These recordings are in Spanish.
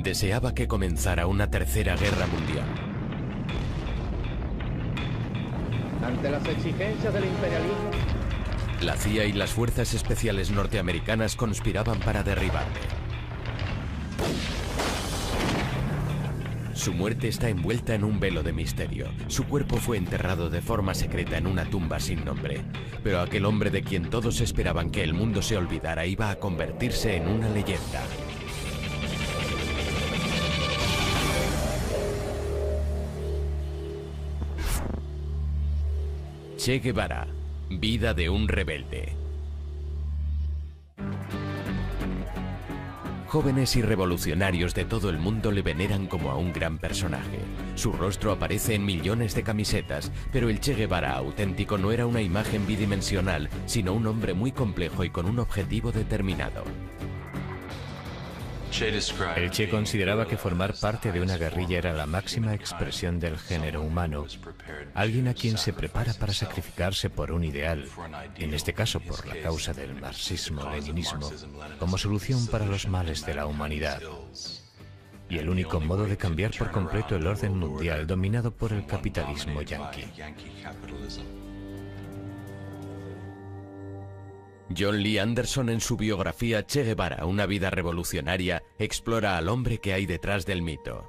Deseaba que comenzara una tercera guerra mundial. Ante las exigencias del imperialismo, La CIA y las fuerzas especiales norteamericanas conspiraban para derribarle. Su muerte está envuelta en un velo de misterio. Su cuerpo fue enterrado de forma secreta en una tumba sin nombre. Pero aquel hombre de quien todos esperaban que el mundo se olvidara iba a convertirse en una leyenda. Che Guevara, vida de un rebelde. Jóvenes y revolucionarios de todo el mundo le veneran como a un gran personaje. Su rostro aparece en millones de camisetas, pero el Che Guevara auténtico no era una imagen bidimensional, sino un hombre muy complejo y con un objetivo determinado. El Che consideraba que formar parte de una guerrilla era la máxima expresión del género humano. Alguien a quien se prepara para sacrificarse por un ideal, en este caso por la causa del marxismo-leninismo, como solución para los males de la humanidad. Y el único modo de cambiar por completo el orden mundial dominado por el capitalismo yanqui. John Lee Anderson, en su biografía Che Guevara, una vida revolucionaria, explora al hombre que hay detrás del mito.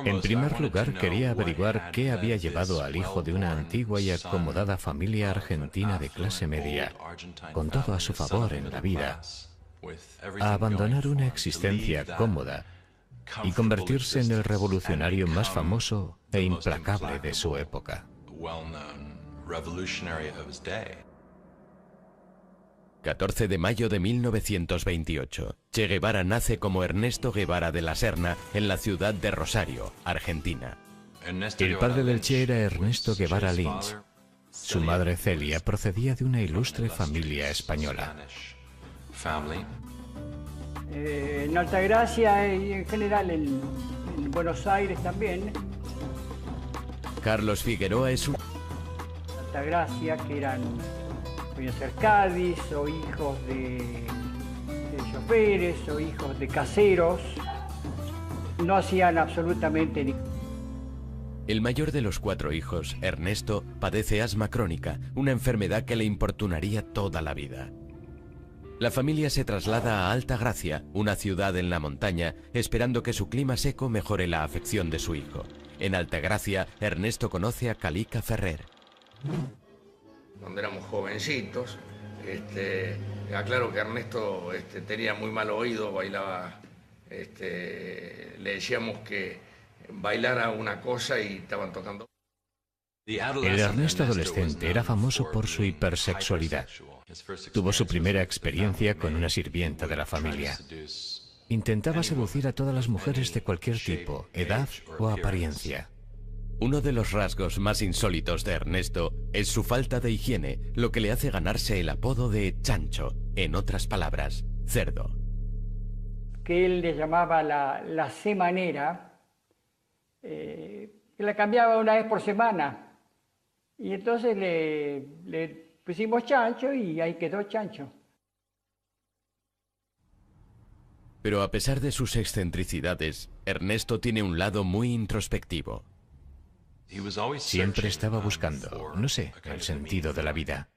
En primer lugar, quería averiguar qué había llevado al hijo de una antigua y acomodada familia argentina de clase media, con todo a su favor en la vida, a abandonar una existencia cómoda y convertirse en el revolucionario más famoso e implacable de su época. 14 de mayo de 1928. Che Guevara nace como Ernesto Guevara de la Serna en la ciudad de Rosario, Argentina. El padre del Che era Ernesto Guevara Lynch. Su madre Celia procedía de una ilustre familia española. En Altagracia y en general en Buenos Aires también. Carlos Figueroa es un... Altagracia, que eran, podían ser Cádiz, o hijos de choferes, o hijos de caseros. No hacían absolutamente ni... El mayor de los 4 hijos, Ernesto, padece asma crónica, una enfermedad que le importunaría toda la vida. La familia se traslada a Altagracia, una ciudad en la montaña, esperando que su clima seco mejore la afección de su hijo. En Altagracia, Ernesto conoce a Calica Ferrer. Donde éramos jovencitos, aclaro que Ernesto tenía muy mal oído, bailaba, le decíamos que bailara una cosa y estaban tocando. El Ernesto adolescente era famoso por su hipersexualidad. Tuvo su primera experiencia con una sirvienta de la familia. Intentaba seducir a todas las mujeres de cualquier tipo, edad o apariencia. Uno de los rasgos más insólitos de Ernesto es su falta de higiene, lo que le hace ganarse el apodo de chancho, en otras palabras, cerdo. Que él le llamaba la semanera, que la cambiaba una vez por semana. Y entonces le pusimos chancho y ahí quedó chancho. Pero a pesar de sus excentricidades, Ernesto tiene un lado muy introspectivo. Siempre estaba buscando, no sé, el sentido de la vida.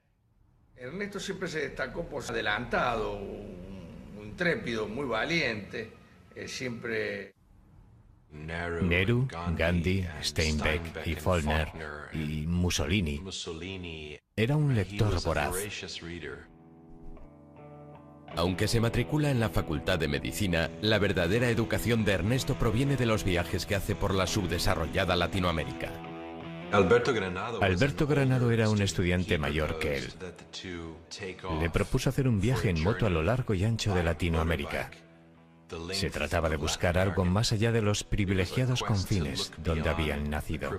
Ernesto siempre se destacó por ser adelantado, un intrépido, muy valiente, siempre... Nehru, Gandhi, Steinbeck y Follner y Mussolini. Era un lector voraz. Aunque se matricula en la Facultad de Medicina, la verdadera educación de Ernesto proviene de los viajes que hace por la subdesarrollada Latinoamérica. Alberto Granado era un estudiante mayor que él. Le propuso hacer un viaje en moto a lo largo y ancho de Latinoamérica. Se trataba de buscar algo más allá de los privilegiados confines donde habían nacido.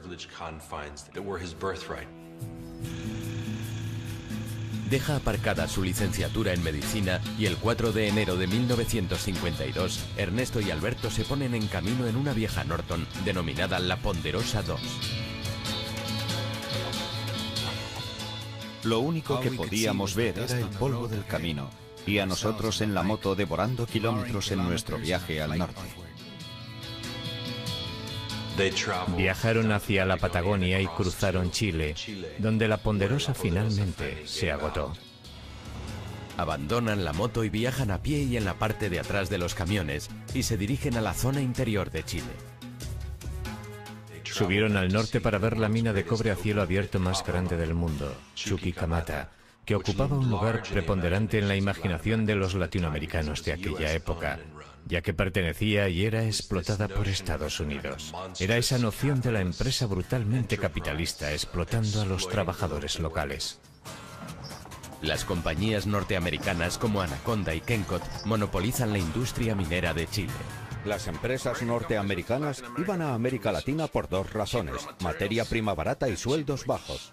Deja aparcada su licenciatura en medicina y el 4 de enero de 1952, Ernesto y Alberto se ponen en camino en una vieja Norton denominada La Ponderosa 2. Lo único que podíamos ver era el polvo del camino. y a nosotros en la moto devorando kilómetros en nuestro viaje al norte. Viajaron hacia la Patagonia y cruzaron Chile, donde la Ponderosa finalmente se agotó. Abandonan la moto y viajan a pie y en la parte de atrás de los camiones y se dirigen a la zona interior de Chile. Subieron al norte para ver la mina de cobre a cielo abierto más grande del mundo, Chuquicamata, que ocupaba un lugar preponderante en la imaginación de los latinoamericanos de aquella época, ya que pertenecía y era explotada por Estados Unidos. Era esa noción de la empresa brutalmente capitalista explotando a los trabajadores locales. Las compañías norteamericanas como Anaconda y Kennecott monopolizan la industria minera de Chile. Las empresas norteamericanas iban a América Latina por dos razones: materia prima barata y sueldos bajos.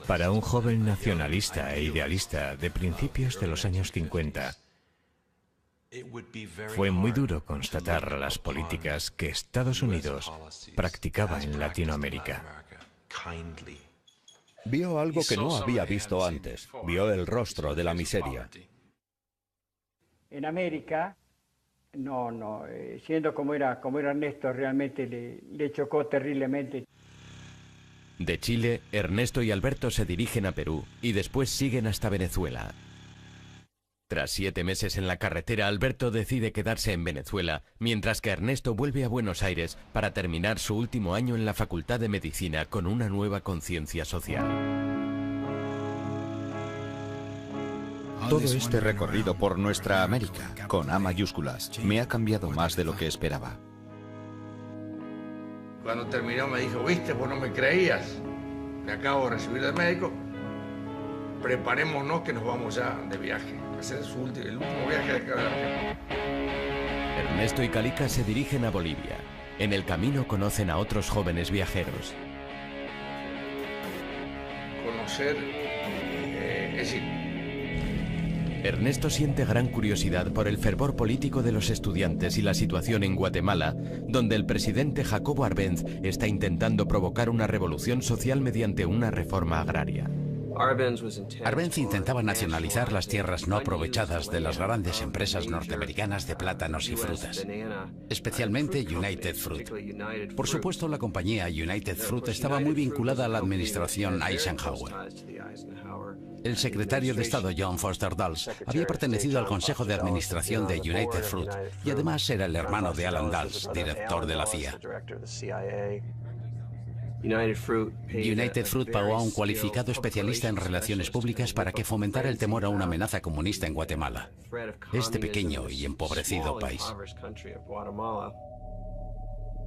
Para un joven nacionalista e idealista de principios de los años 50, fue muy duro constatar las políticas que Estados Unidos practicaba en Latinoamérica. Vio algo que no había visto antes. Vio el rostro de la miseria. En América, siendo como era Ernesto, realmente le chocó terriblemente. De Chile, Ernesto y Alberto se dirigen a Perú y después siguen hasta Venezuela. Tras 7 meses en la carretera, Alberto decide quedarse en Venezuela, mientras que Ernesto vuelve a Buenos Aires para terminar su último año en la Facultad de Medicina con una nueva conciencia social. Todo este recorrido por nuestra América, con A mayúsculas, me ha cambiado más de lo que esperaba. Cuando terminó me dijo, viste, vos no me creías, me acabo de recibir de médico, preparémonos que nos vamos ya de viaje, a hacer el último viaje de acá de Argentina. Ernesto y Calica se dirigen a Bolivia. En el camino conocen a otros jóvenes viajeros. Conocer, es decir, Ernesto siente gran curiosidad por el fervor político de los estudiantes y la situación en Guatemala, donde el presidente Jacobo Arbenz está intentando provocar una revolución social mediante una reforma agraria. Arbenz intentaba nacionalizar las tierras no aprovechadas de las grandes empresas norteamericanas de plátanos y frutas, especialmente United Fruit. Por supuesto, la compañía United Fruit estaba muy vinculada a la administración Eisenhower. El secretario de Estado John Foster Dulles había pertenecido al Consejo de Administración de United Fruit y además era el hermano de Alan Dulles, director de la CIA. United Fruit pagó a un cualificado especialista en relaciones públicas para que fomentara el temor a una amenaza comunista en Guatemala, este pequeño y empobrecido país.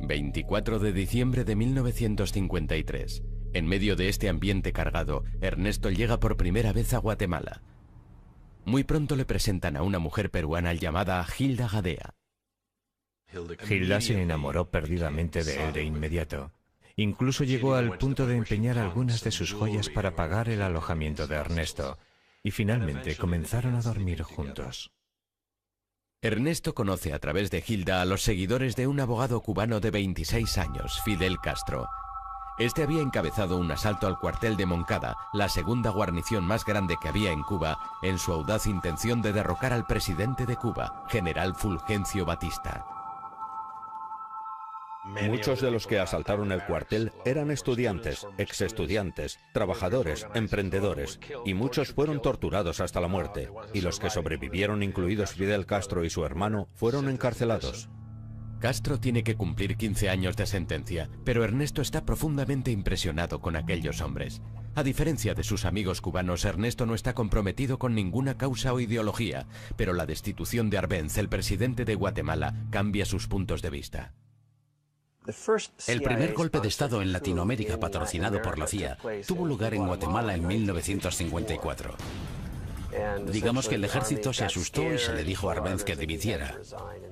24 de diciembre de 1953. En medio de este ambiente cargado, Ernesto llega por primera vez a Guatemala. Muy pronto le presentan a una mujer peruana llamada Hilda Gadea. Hilda se enamoró perdidamente de él de inmediato. Incluso llegó al punto de empeñar algunas de sus joyas para pagar el alojamiento de Ernesto, y finalmente comenzaron a dormir juntos. Ernesto conoce a través de Hilda a los seguidores de un abogado cubano de 26 años, Fidel Castro. Este había encabezado un asalto al cuartel de Moncada, la segunda guarnición más grande que había en Cuba, en su audaz intención de derrocar al presidente de Cuba, general Fulgencio Batista. Muchos de los que asaltaron el cuartel eran estudiantes, exestudiantes, trabajadores, emprendedores, y muchos fueron torturados hasta la muerte, y los que sobrevivieron, incluidos Fidel Castro y su hermano, fueron encarcelados. Castro tiene que cumplir 15 años de sentencia, pero Ernesto está profundamente impresionado con aquellos hombres. A diferencia de sus amigos cubanos, Ernesto no está comprometido con ninguna causa o ideología, pero la destitución de Arbenz, el presidente de Guatemala, cambia sus puntos de vista. El primer golpe de Estado en Latinoamérica patrocinado por la CIA tuvo lugar en Guatemala en 1954. Digamos que el ejército se asustó y se le dijo a Arbenz que dimitiera.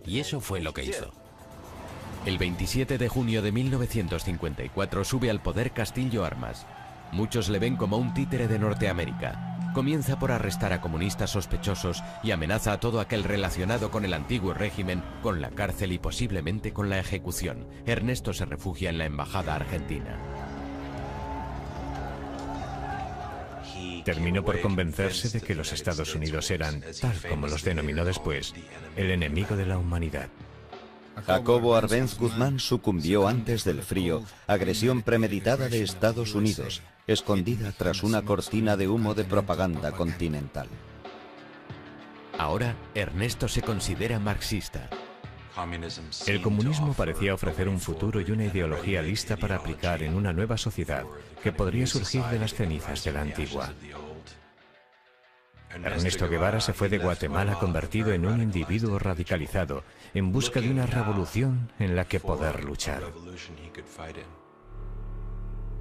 Y eso fue lo que hizo. El 27 de junio de 1954 sube al poder Castillo Armas. Muchos le ven como un títere de Norteamérica. Comienza por arrestar a comunistas sospechosos y amenaza a todo aquel relacionado con el antiguo régimen con la cárcel y posiblemente con la ejecución. Ernesto se refugia en la embajada argentina. terminó por convencerse de que los Estados Unidos eran, tal como los denominó después, el enemigo de la humanidad. Jacobo Arbenz Guzmán sucumbió antes del frío, agresión premeditada de Estados Unidos, escondida tras una cortina de humo de propaganda continental. Ahora, Ernesto se considera marxista. El comunismo parecía ofrecer un futuro y una ideología lista para aplicar en una nueva sociedad que podría surgir de las cenizas de la antigua. Ernesto Guevara se fue de Guatemala convertido en un individuo radicalizado, en busca de una revolución en la que poder luchar.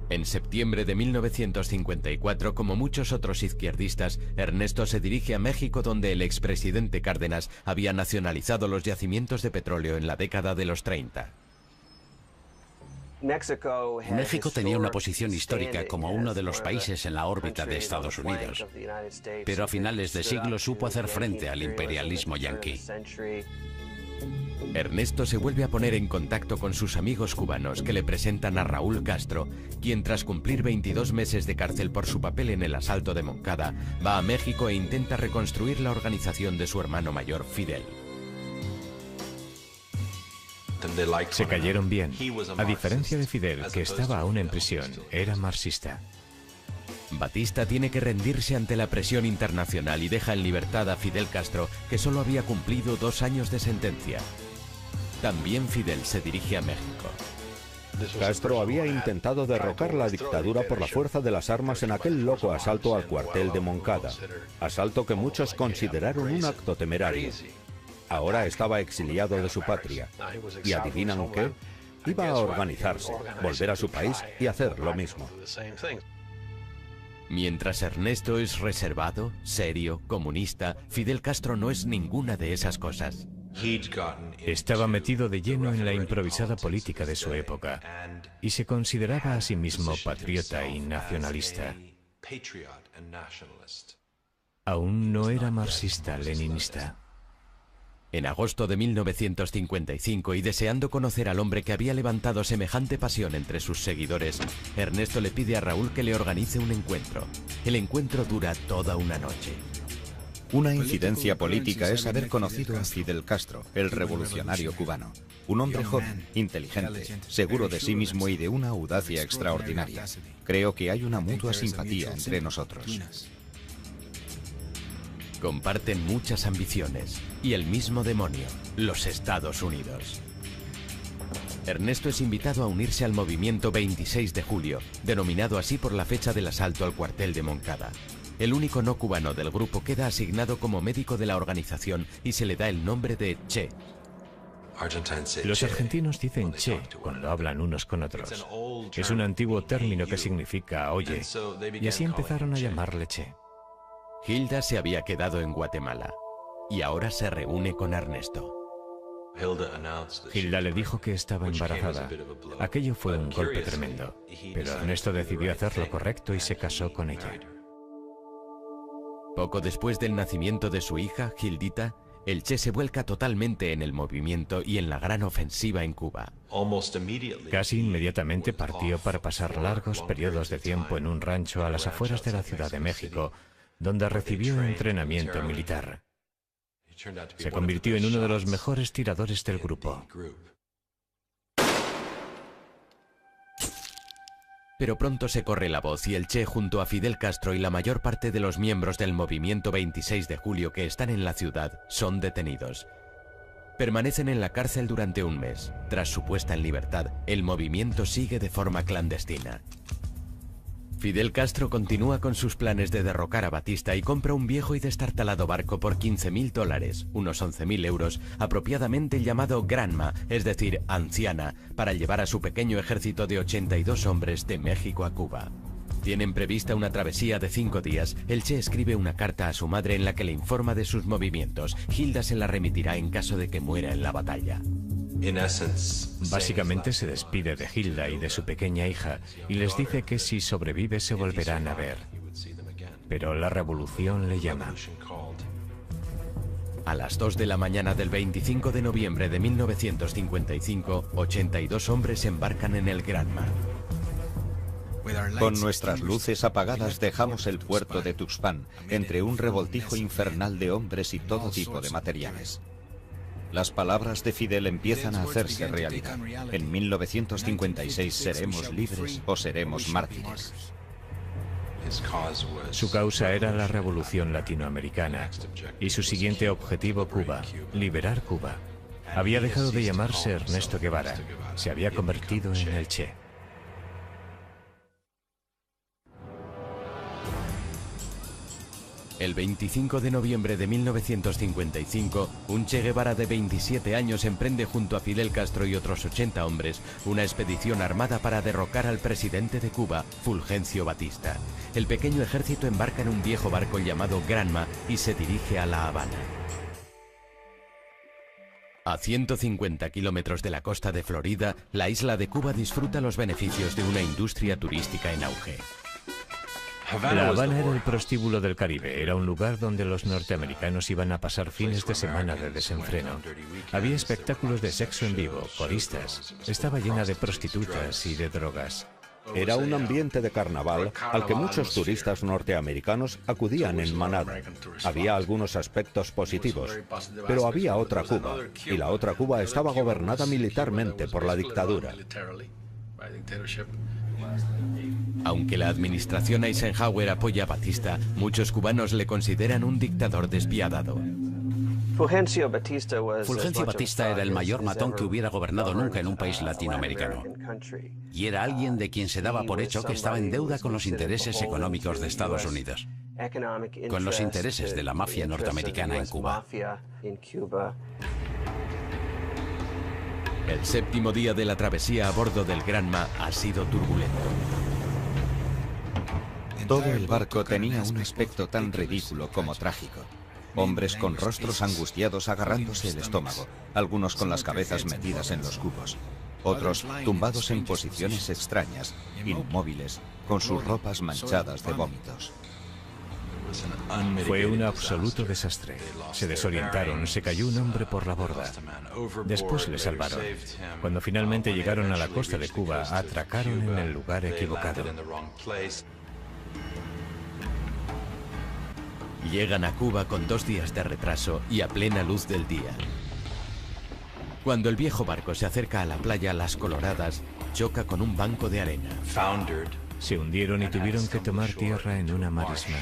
En septiembre de 1954, como muchos otros izquierdistas, Ernesto se dirige a México, donde el expresidente Cárdenas había nacionalizado los yacimientos de petróleo en la década de los 30. México tenía una posición histórica como uno de los países en la órbita de Estados Unidos, pero a finales de siglo supo hacer frente al imperialismo yanqui. Ernesto se vuelve a poner en contacto con sus amigos cubanos, que le presentan a Raúl Castro, quien tras cumplir 22 meses de cárcel por su papel en el asalto de Moncada, va a México e intenta reconstruir la organización de su hermano mayor, Fidel. Se cayeron bien. A diferencia de Fidel, que estaba aún en prisión, era marxista. Batista tiene que rendirse ante la presión internacional y deja en libertad a Fidel Castro, que solo había cumplido 2 años de sentencia. También Fidel se dirige a México. Castro había intentado derrocar la dictadura por la fuerza de las armas en aquel loco asalto al cuartel de Moncada, asalto que muchos consideraron un acto temerario. Ahora estaba exiliado de su patria. ¿Y adivinan qué? Iba a organizarse, volver a su país y hacer lo mismo. Mientras Ernesto es reservado, serio, comunista, Fidel Castro no es ninguna de esas cosas. Estaba metido de lleno en la improvisada política de su época y se consideraba a sí mismo patriota y nacionalista. Aún no era marxista-leninista. En agosto de 1955, y deseando conocer al hombre que había levantado semejante pasión entre sus seguidores, Ernesto le pide a Raúl que le organice un encuentro. El encuentro dura toda una noche. Una incidencia política es haber conocido a Fidel Castro, el revolucionario cubano. Un hombre joven, inteligente, seguro de sí mismo y de una audacia extraordinaria. Creo que hay una mutua simpatía entre nosotros. Comparten muchas ambiciones y el mismo demonio, los Estados Unidos. Ernesto es invitado a unirse al movimiento 26 de julio, denominado así por la fecha del asalto al cuartel de Moncada. El único no cubano del grupo queda asignado como médico de la organización y se le da el nombre de Che. Los argentinos dicen Che cuando hablan unos con otros. Es un antiguo término que significa oye, y así empezaron a llamarle Che. Hilda se había quedado en Guatemala y ahora se reúne con Ernesto. Hilda le dijo que estaba embarazada. Aquello fue un golpe tremendo, pero Ernesto decidió hacer lo correcto y se casó con ella. Poco después del nacimiento de su hija, Hildita, el Che se vuelca totalmente en el movimiento y en la gran ofensiva en Cuba. Casi inmediatamente partió para pasar largos periodos de tiempo en un rancho a las afueras de la Ciudad de México, donde recibió entrenamiento militar. Se convirtió en uno de los mejores tiradores del grupo. Pero pronto se corre la voz y el Che, junto a Fidel Castro y la mayor parte de los miembros del movimiento 26 de julio que están en la ciudad, son detenidos. Permanecen en la cárcel durante un mes. Tras su puesta en libertad, el movimiento sigue de forma clandestina. Fidel Castro continúa con sus planes de derrocar a Batista y compra un viejo y destartalado barco por $15.000, unos 11.000 euros, apropiadamente llamado Granma, es decir, anciana, para llevar a su pequeño ejército de 82 hombres de México a Cuba. Tienen prevista una travesía de 5 días. El Che escribe una carta a su madre en la que le informa de sus movimientos. Hilda se la remitirá en caso de que muera en la batalla. Básicamente se despide de Hilda y de su pequeña hija y les dice que si sobrevive se volverán a ver. Pero la revolución le llama. A las 2 de la mañana del 25 de noviembre de 1955, 82 hombres embarcan en el Granma. Con nuestras luces apagadas dejamos el puerto de Tuxpan, entre un revoltijo infernal de hombres y todo tipo de materiales. Las palabras de Fidel empiezan a hacerse realidad. En 1956 seremos libres o seremos mártires. Su causa era la revolución latinoamericana y su siguiente objetivo Cuba, liberar Cuba. Había dejado de llamarse Ernesto Guevara, se había convertido en el Che. El 25 de noviembre de 1955, un Che Guevara de 27 años emprende junto a Fidel Castro y otros 80 hombres una expedición armada para derrocar al presidente de Cuba, Fulgencio Batista. El pequeño ejército embarca en un viejo barco llamado Granma y se dirige a La Habana. A 150 kilómetros de la costa de Florida, la isla de Cuba disfruta los beneficios de una industria turística en auge. La Habana era el prostíbulo del Caribe, era un lugar donde los norteamericanos iban a pasar fines de semana de desenfreno. Había espectáculos de sexo en vivo, coristas, estaba llena de prostitutas y de drogas. Era un ambiente de carnaval al que muchos turistas norteamericanos acudían en manada. Había algunos aspectos positivos, pero había otra Cuba, y la otra Cuba estaba gobernada militarmente por la dictadura. Aunque la administración Eisenhower apoya a Batista, muchos cubanos le consideran un dictador despiadado. Fulgencio Batista era el mayor matón que hubiera gobernado nunca en un país latinoamericano. Y era alguien de quien se daba por hecho que estaba en deuda con los intereses económicos de Estados Unidos, con los intereses de la mafia norteamericana en Cuba. El séptimo día de la travesía a bordo del Granma ha sido turbulento. Todo el barco tenía un aspecto tan ridículo como trágico. Hombres con rostros angustiados agarrándose el estómago, algunos con las cabezas metidas en los cubos, otros tumbados en posiciones extrañas, inmóviles, con sus ropas manchadas de vómitos. Fue un absoluto desastre. Se desorientaron, se cayó un hombre por la borda. Después le salvaron. Cuando finalmente llegaron a la costa de Cuba, atracaron en el lugar equivocado. Llegan a Cuba con 2 días de retraso y a plena luz del día. Cuando el viejo barco se acerca a la playa Las Coloradas, choca con un banco de arena. Se hundieron y tuvieron que tomar tierra en una marisma.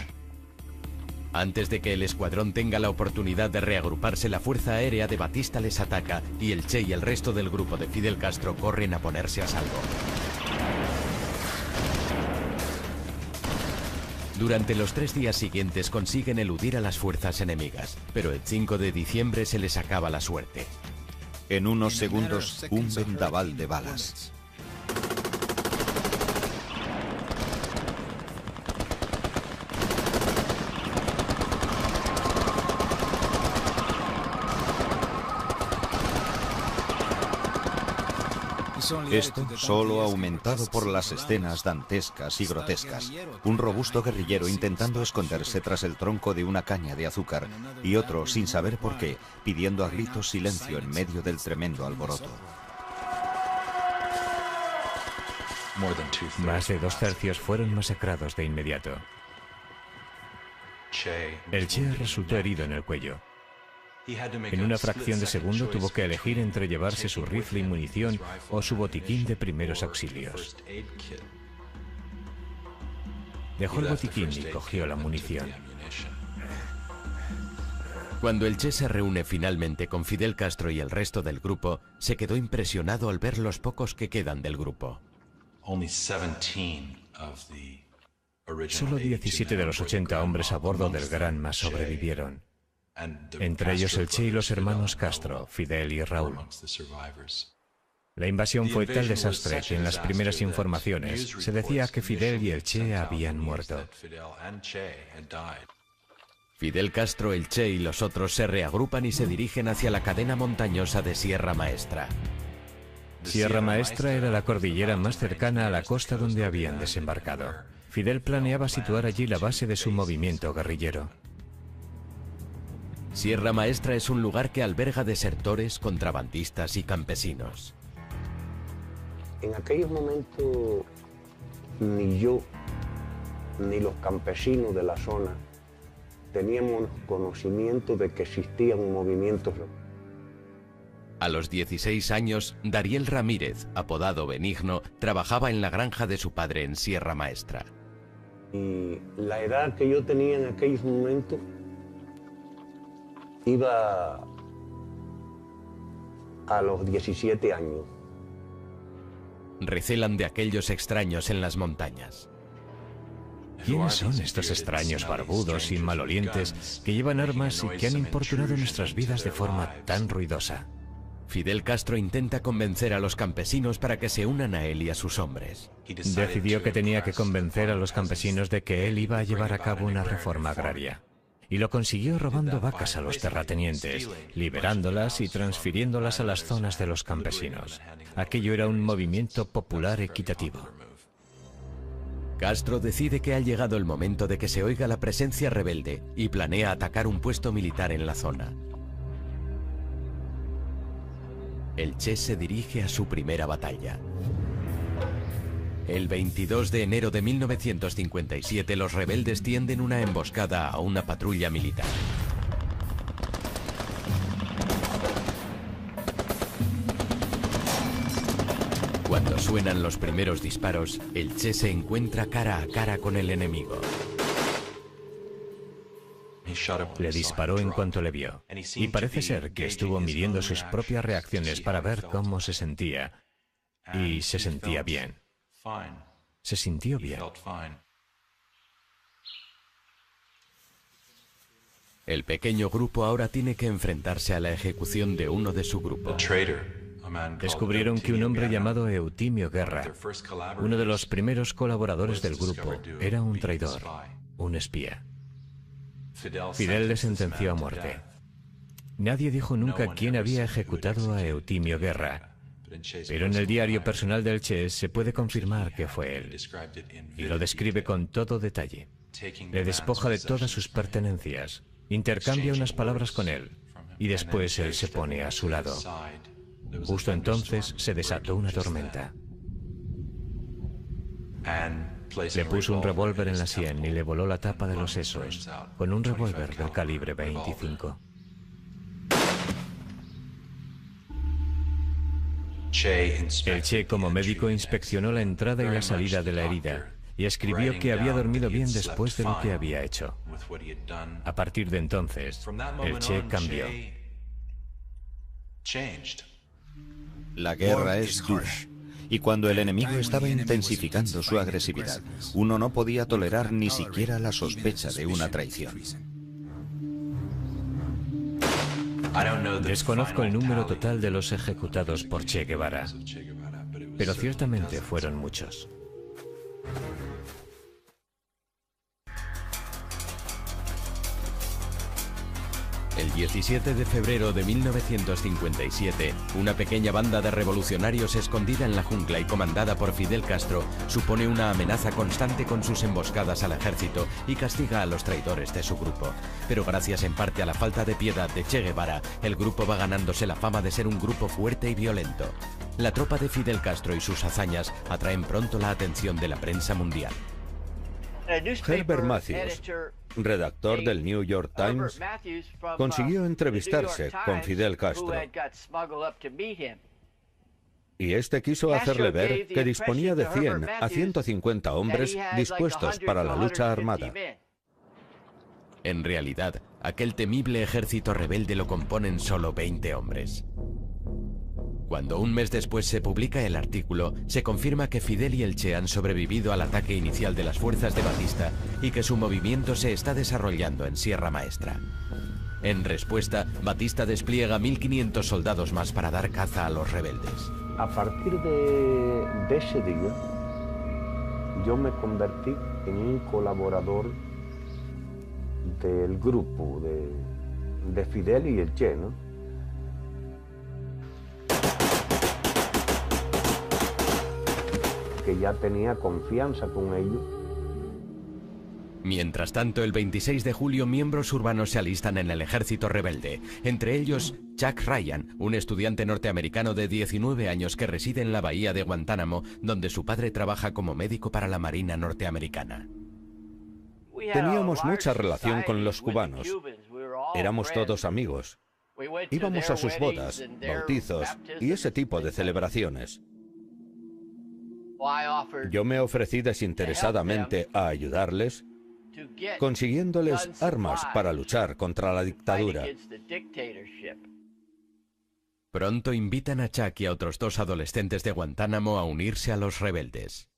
Antes de que el escuadrón tenga la oportunidad de reagruparse, la Fuerza Aérea de Batista les ataca y el Che y el resto del grupo de Fidel Castro corren a ponerse a salvo. Durante los 3 días siguientes consiguen eludir a las fuerzas enemigas, pero el 5 de diciembre se les acaba la suerte. En unos segundos, un vendaval de balas. Esto solo aumentado por las escenas dantescas y grotescas. Un robusto guerrillero intentando esconderse tras el tronco de una caña de azúcar y otro, sin saber por qué, pidiendo a gritos silencio en medio del tremendo alboroto. Más de 2/3 fueron masacrados de inmediato. El Che resultó herido en el cuello. En una fracción de segundo tuvo que elegir entre llevarse su rifle y munición o su botiquín de primeros auxilios. Dejó el botiquín y cogió la munición. Cuando el Che se reúne finalmente con Fidel Castro y el resto del grupo, se quedó impresionado al ver los pocos que quedan del grupo. Solo 17 de los 80 hombres a bordo del Granma sobrevivieron. Entre ellos el Che y los hermanos Castro, Fidel y Raúl. La invasión fue tal desastre que en las primeras informaciones se decía que Fidel y el Che habían muerto. Fidel Castro, el Che y los otros se reagrupan y se dirigen hacia la cadena montañosa de Sierra Maestra. Sierra Maestra era la cordillera más cercana a la costa donde habían desembarcado. Fidel planeaba situar allí la base de su movimiento guerrillero. Sierra Maestra es un lugar que alberga desertores, contrabandistas y campesinos. En aquellos momentos ni yo, ni los campesinos de la zona teníamos conocimiento de que existían movimientos. A los 16 años, Dariel Ramírez, apodado Benigno, trabajaba en la granja de su padre en Sierra Maestra. Y la edad que yo tenía en aquellos momentos iba a los 17 años. Recelan de aquellos extraños en las montañas. ¿Quiénes son estos extraños barbudos y malolientes que llevan armas y que han importunado nuestras vidas de forma tan ruidosa? Fidel Castro intenta convencer a los campesinos para que se unan a él y a sus hombres. Decidió que tenía que convencer a los campesinos de que él iba a llevar a cabo una reforma agraria. Y lo consiguió robando vacas a los terratenientes, liberándolas y transfiriéndolas a las zonas de los campesinos. Aquello era un movimiento popular equitativo. Castro decide que ha llegado el momento de que se oiga la presencia rebelde y planea atacar un puesto militar en la zona. El Che se dirige a su primera batalla. El 22 de enero de 1957 los rebeldes tienden una emboscada a una patrulla militar. Cuando suenan los primeros disparos, el Che se encuentra cara a cara con el enemigo. Le disparó en cuanto le vio, y parece ser que estuvo midiendo sus propias reacciones para ver cómo se sentía, y se sentía bien. Se sintió bien. El pequeño grupo ahora tiene que enfrentarse a la ejecución de uno de su grupo. Descubrieron que un hombre llamado Eutimio Guerra, uno de los primeros colaboradores del grupo, era un traidor, un espía. Fidel le sentenció a muerte. Nadie dijo nunca quién había ejecutado a Eutimio Guerra, pero en el diario personal del Che se puede confirmar que fue él, y lo describe con todo detalle. Le despoja de todas sus pertenencias, intercambia unas palabras con él, y después él se pone a su lado. Justo entonces se desató una tormenta. Le puso un revólver en la sien y le voló la tapa de los sesos, con un revólver del calibre 25. El Che, como médico, inspeccionó la entrada y la salida de la herida y escribió que había dormido bien después de lo que había hecho. A partir de entonces, el Che cambió. La guerra es dura. Y cuando el enemigo estaba intensificando su agresividad, uno no podía tolerar ni siquiera la sospecha de una traición. Desconozco el número total de los ejecutados por Che Guevara, pero ciertamente fueron muchos. El 17 de febrero de 1957, una pequeña banda de revolucionarios escondida en la jungla y comandada por Fidel Castro supone una amenaza constante con sus emboscadas al ejército y castiga a los traidores de su grupo. Pero gracias en parte a la falta de piedad de Che Guevara, el grupo va ganándose la fama de ser un grupo fuerte y violento. La tropa de Fidel Castro y sus hazañas atraen pronto la atención de la prensa mundial. Herbert Matthews, redactor del New York Times, consiguió entrevistarse con Fidel Castro. Y este quiso hacerle ver que disponía de 100 a 150 hombres dispuestos para la lucha armada. En realidad, aquel temible ejército rebelde lo componen solo 20 hombres. Cuando un mes después se publica el artículo, se confirma que Fidel y el Che han sobrevivido al ataque inicial de las fuerzas de Batista y que su movimiento se está desarrollando en Sierra Maestra. En respuesta, Batista despliega 1.500 soldados más para dar caza a los rebeldes. A partir de ese día, yo me convertí en un colaborador del grupo de Fidel y el Che, ¿no? Que ya tenía confianza con ellos Mientras tanto, el 26 de julio, miembros urbanos se alistan en el ejército rebelde, entre ellos Chuck Ryan, un estudiante norteamericano de 19 años que reside en la bahía de Guantánamo, donde su padre trabaja como médico para la Marina norteamericana. Teníamos mucha relación con los cubanos. Éramos todos amigos. Íbamos a sus bodas, bautizos y ese tipo de celebraciones. Yo me ofrecí desinteresadamente a ayudarles, consiguiéndoles armas para luchar contra la dictadura. Pronto invitan a Chuck y a otros 2 adolescentes de Guantánamo a unirse a los rebeldes.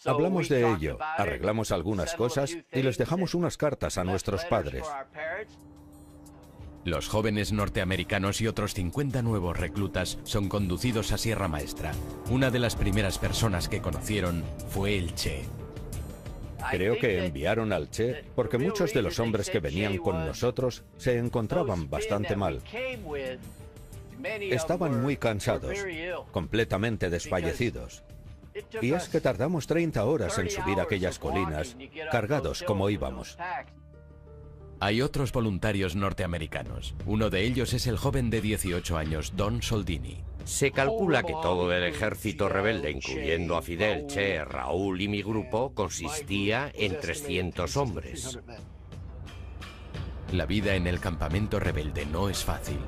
Hablamos de ello, arreglamos algunas cosas y les dejamos unas cartas a nuestros padres. Los jóvenes norteamericanos y otros 50 nuevos reclutas son conducidos a Sierra Maestra. Una de las primeras personas que conocieron fue el Che. Creo que enviaron al Che porque muchos de los hombres que venían con nosotros se encontraban bastante mal. Estaban muy cansados, completamente desfallecidos. Y es que tardamos 30 horas en subir aquellas colinas, cargados como íbamos. Hay otros voluntarios norteamericanos. Uno de ellos es el joven de 18 años, Don Soldini. Se calcula que todo el ejército rebelde, incluyendo a Fidel, Che, Raúl y mi grupo, consistía en 300 hombres. La vida en el campamento rebelde no es fácil.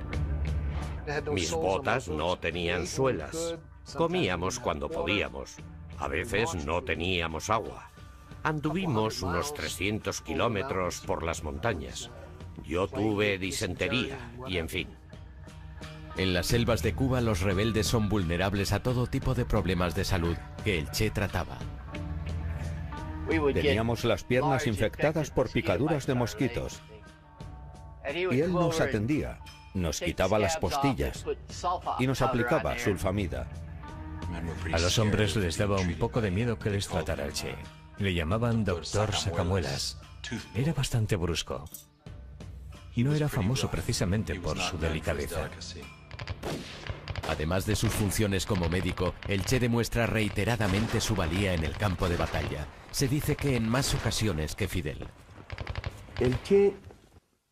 Mis botas no tenían suelas. Comíamos cuando podíamos. A veces no teníamos agua. Anduvimos unos 300 kilómetros por las montañas. Yo tuve disentería y en fin. En las selvas de Cuba, los rebeldes son vulnerables a todo tipo de problemas de salud que el Che trataba. Teníamos las piernas infectadas por picaduras de mosquitos. Y él nos atendía, nos quitaba las postillas y nos aplicaba sulfamida. A los hombres les daba un poco de miedo que les tratara el Che. Le llamaban Doctor Sacamuelas. Era bastante brusco. Y no era famoso precisamente por su delicadeza. Además de sus funciones como médico, el Che demuestra reiteradamente su valía en el campo de batalla. Se dice que en más ocasiones que Fidel. El Che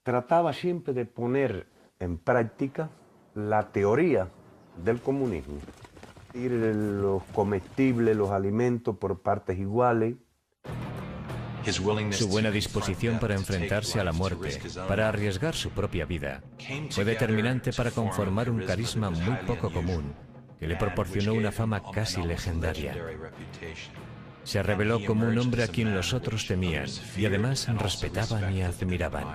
trataba siempre de poner en práctica la teoría del comunismo. Los comestibles, los alimentos por partes iguales. Su buena disposición para enfrentarse a la muerte, para arriesgar su propia vida, fue determinante para conformar un carisma muy poco común, que le proporcionó una fama casi legendaria. Se reveló como un hombre a quien los otros temían y además respetaban y admiraban.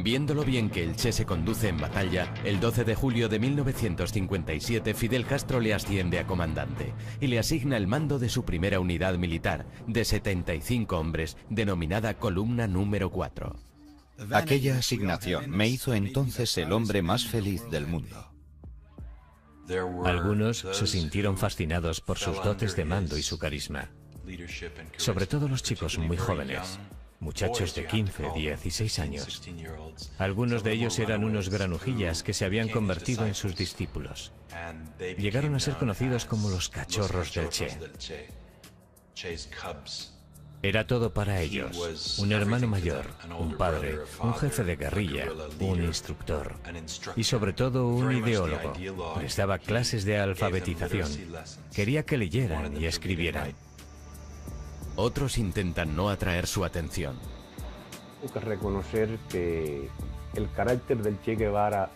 Viendo lo bien que el Che se conduce en batalla, el 12 de julio de 1957 Fidel Castro le asciende a comandante y le asigna el mando de su primera unidad militar, de 75 hombres, denominada Columna número 4. Aquella asignación me hizo entonces el hombre más feliz del mundo. Algunos se sintieron fascinados por sus dotes de mando y su carisma, sobre todo los chicos muy jóvenes. Muchachos de 15, 16 años. Algunos de ellos eran unos granujillas que se habían convertido en sus discípulos. Llegaron a ser conocidos como los cachorros del Che. Era todo para ellos. Un hermano mayor, un padre, un jefe de guerrilla, un instructor y sobre todo un ideólogo. Les daba clases de alfabetización. Quería que leyeran y escribieran. Otros intentan no atraer su atención. Tengo que reconocer que el carácter del Che Guevara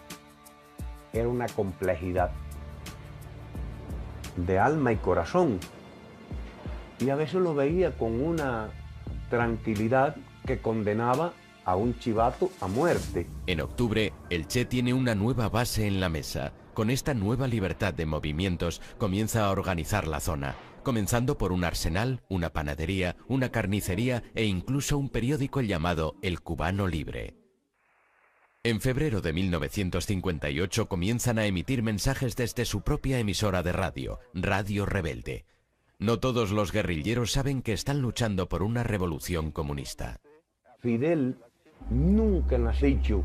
era una complejidad de alma y corazón. Y a veces lo veía con una tranquilidad que condenaba a un chivato a muerte. En octubre, el Che tiene una nueva base en la mesa. Con esta nueva libertad de movimientos, comienza a organizar la zona, comenzando por un arsenal, una panadería, una carnicería e incluso un periódico llamado El Cubano Libre. En febrero de 1958 comienzan a emitir mensajes desde su propia emisora de radio, Radio Rebelde. No todos los guerrilleros saben que están luchando por una revolución comunista. Fidel nunca nos ha dicho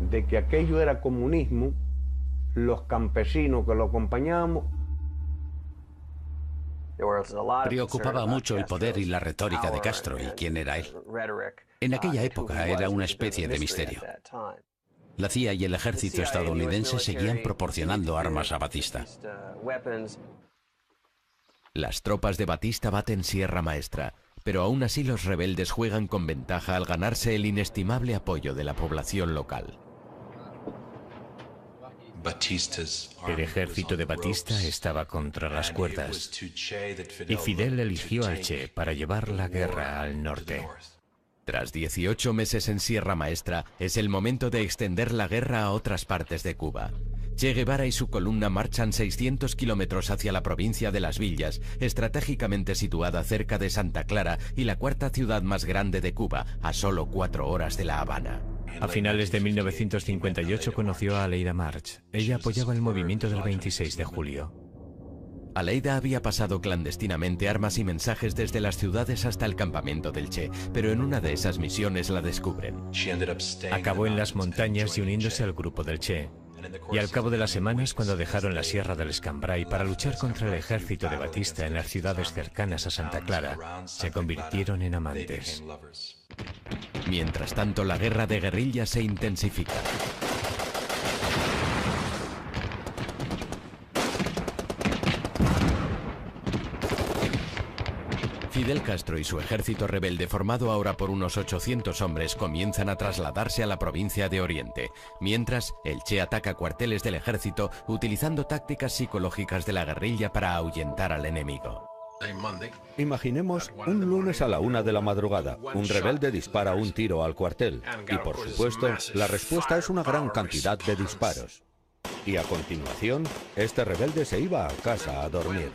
de que aquello era comunismo. Los campesinos que lo acompañábamos Preocupaba mucho el poder y la retórica de Castro y quién era él. En aquella época era una especie de misterio. La CIA y el ejército estadounidense seguían proporcionando armas a Batista. Las tropas de Batista baten Sierra Maestra, pero aún así los rebeldes juegan con ventaja al ganarse el inestimable apoyo de la población local. El ejército de Batista estaba contra las cuerdas y Fidel eligió al Che para llevar la guerra al norte. Tras 18 meses en Sierra Maestra, es el momento de extender la guerra a otras partes de Cuba. Che Guevara y su columna marchan 600 kilómetros hacia la provincia de Las Villas, estratégicamente situada cerca de Santa Clara y la cuarta ciudad más grande de Cuba, a solo 4 horas de La Habana. A finales de 1958 conoció a Aleida March. Ella apoyaba el movimiento del 26 de julio. Aleida había pasado clandestinamente armas y mensajes desde las ciudades hasta el campamento del Che, pero en una de esas misiones la descubren. Acabó en las montañas y uniéndose al grupo del Che. Y al cabo de las semanas, cuando dejaron la Sierra del Escambray para luchar contra el ejército de Batista en las ciudades cercanas a Santa Clara, se convirtieron en amantes. Mientras tanto, la guerra de guerrillas se intensifica. Fidel Castro y su ejército rebelde, formado ahora por unos 800 hombres, comienzan a trasladarse a la provincia de Oriente. Mientras, el Che ataca cuarteles del ejército utilizando tácticas psicológicas de la guerrilla para ahuyentar al enemigo. Imaginemos un lunes a la 1 de la madrugada. Un rebelde dispara un tiro al cuartel. Y por supuesto, la respuesta es una gran cantidad de disparos. Y a continuación, este rebelde se iba a casa a dormir.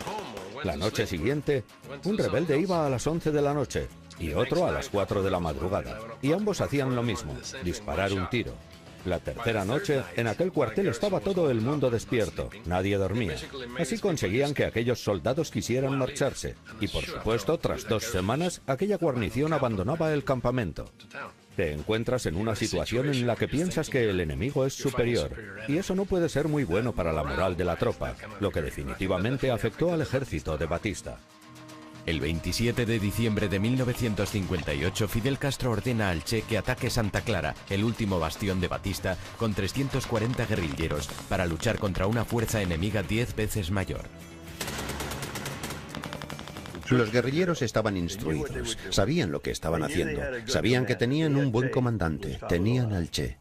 La noche siguiente, un rebelde iba a las 11 de la noche y otro a las 4 de la madrugada. Y ambos hacían lo mismo, disparar un tiro. La tercera noche, en aquel cuartel estaba todo el mundo despierto, nadie dormía. Así conseguían que aquellos soldados quisieran marcharse. Y por supuesto, tras 2 semanas, aquella guarnición abandonaba el campamento. Te encuentras en una situación en la que piensas que el enemigo es superior, y eso no puede ser muy bueno para la moral de la tropa, lo que definitivamente afectó al ejército de Batista. El 27 de diciembre de 1958, Fidel Castro ordena al Che que ataque Santa Clara, el último bastión de Batista, con 340 guerrilleros, para luchar contra una fuerza enemiga 10 veces mayor. Los guerrilleros estaban instruidos, sabían lo que estaban haciendo, sabían que tenían un buen comandante, tenían al Che.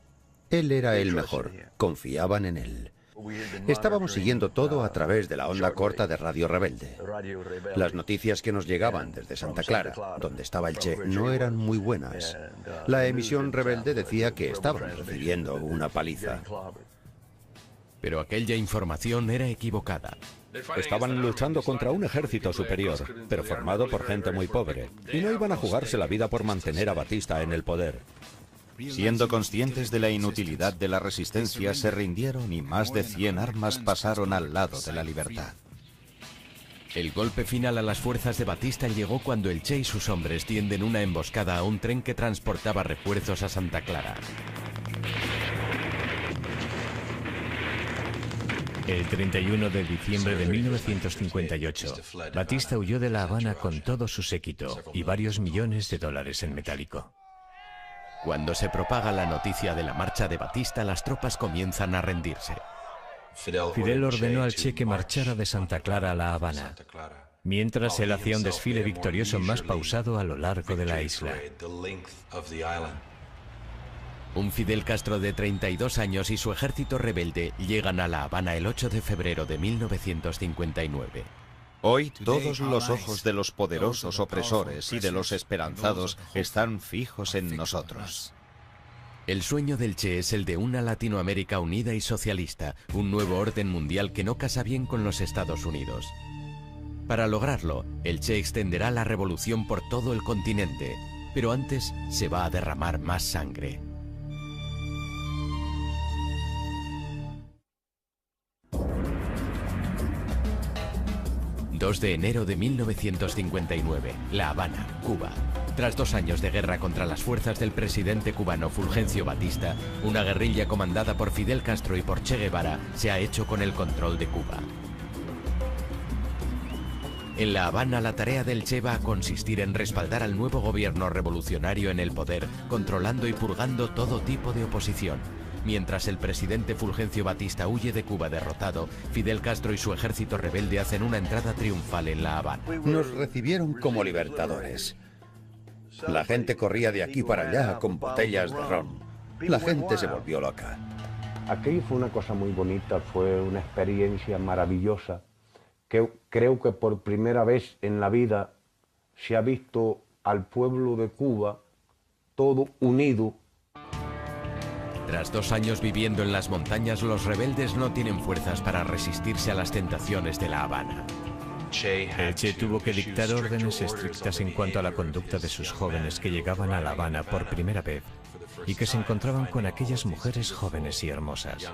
Él era el mejor, confiaban en él. Estábamos siguiendo todo a través de la onda corta de Radio Rebelde. Las noticias que nos llegaban desde Santa Clara, donde estaba el Che, no eran muy buenas. La emisión rebelde decía que estaban recibiendo una paliza. Pero aquella información era equivocada. Estaban luchando contra un ejército superior, pero formado por gente muy pobre, y no iban a jugarse la vida por mantener a Batista en el poder. Siendo conscientes de la inutilidad de la resistencia, se rindieron y más de 100 armas pasaron al lado de la libertad. El golpe final a las fuerzas de Batista llegó cuando el Che y sus hombres tienden una emboscada a un tren que transportaba refuerzos a Santa Clara. El 31 de diciembre de 1958, Batista huyó de La Habana con todo su séquito y varios millones de dólares en metálico. Cuando se propaga la noticia de la marcha de Batista, las tropas comienzan a rendirse. Fidel ordenó al Che que marchara de Santa Clara a La Habana, mientras él hacía un desfile victorioso más pausado a lo largo de la isla. Un Fidel Castro de 32 años y su ejército rebelde llegan a La Habana el 8 de febrero de 1959. Hoy todos los ojos de los poderosos opresores y de los esperanzados están fijos en nosotros. El sueño del Che es el de una Latinoamérica unida y socialista, un nuevo orden mundial que no casa bien con los Estados Unidos. Para lograrlo, el Che extenderá la revolución por todo el continente, pero antes se va a derramar más sangre. ...2 de enero de 1959, La Habana, Cuba. Tras 2 años de guerra contra las fuerzas del presidente cubano Fulgencio Batista, una guerrilla comandada por Fidel Castro y por Che Guevara se ha hecho con el control de Cuba. En La Habana, la tarea del Che va a consistir en respaldar al nuevo gobierno revolucionario en el poder, controlando y purgando todo tipo de oposición. Mientras el presidente Fulgencio Batista huye de Cuba derrotado, Fidel Castro y su ejército rebelde hacen una entrada triunfal en La Habana. Nos recibieron como libertadores. La gente corría de aquí para allá con botellas de ron. La gente se volvió loca. Aquello fue una cosa muy bonita, fue una experiencia maravillosa, que creo que por primera vez en la vida se ha visto al pueblo de Cuba todo unido. Tras 2 años viviendo en las montañas, los rebeldes no tienen fuerzas para resistirse a las tentaciones de La Habana. El Che tuvo que dictar órdenes estrictas en cuanto a la conducta de sus jóvenes que llegaban a La Habana por primera vez y que se encontraban con aquellas mujeres jóvenes y hermosas.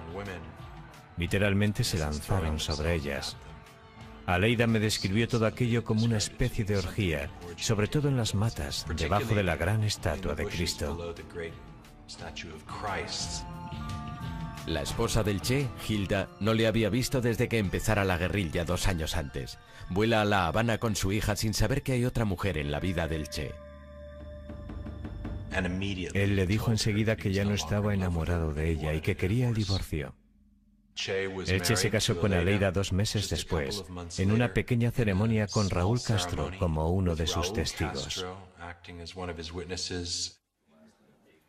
Literalmente se lanzaron sobre ellas. Aleida me describió todo aquello como una especie de orgía, sobre todo en las matas, debajo de la gran estatua de Cristo. La esposa del Che, Hilda, no le había visto desde que empezara la guerrilla 2 años antes. Vuela a La Habana con su hija sin saber que hay otra mujer en la vida del Che. Él le dijo enseguida que ya no estaba enamorado de ella y que quería el divorcio. El Che se casó con Aleida 2 meses después, en una pequeña ceremonia con Raúl Castro como uno de sus testigos.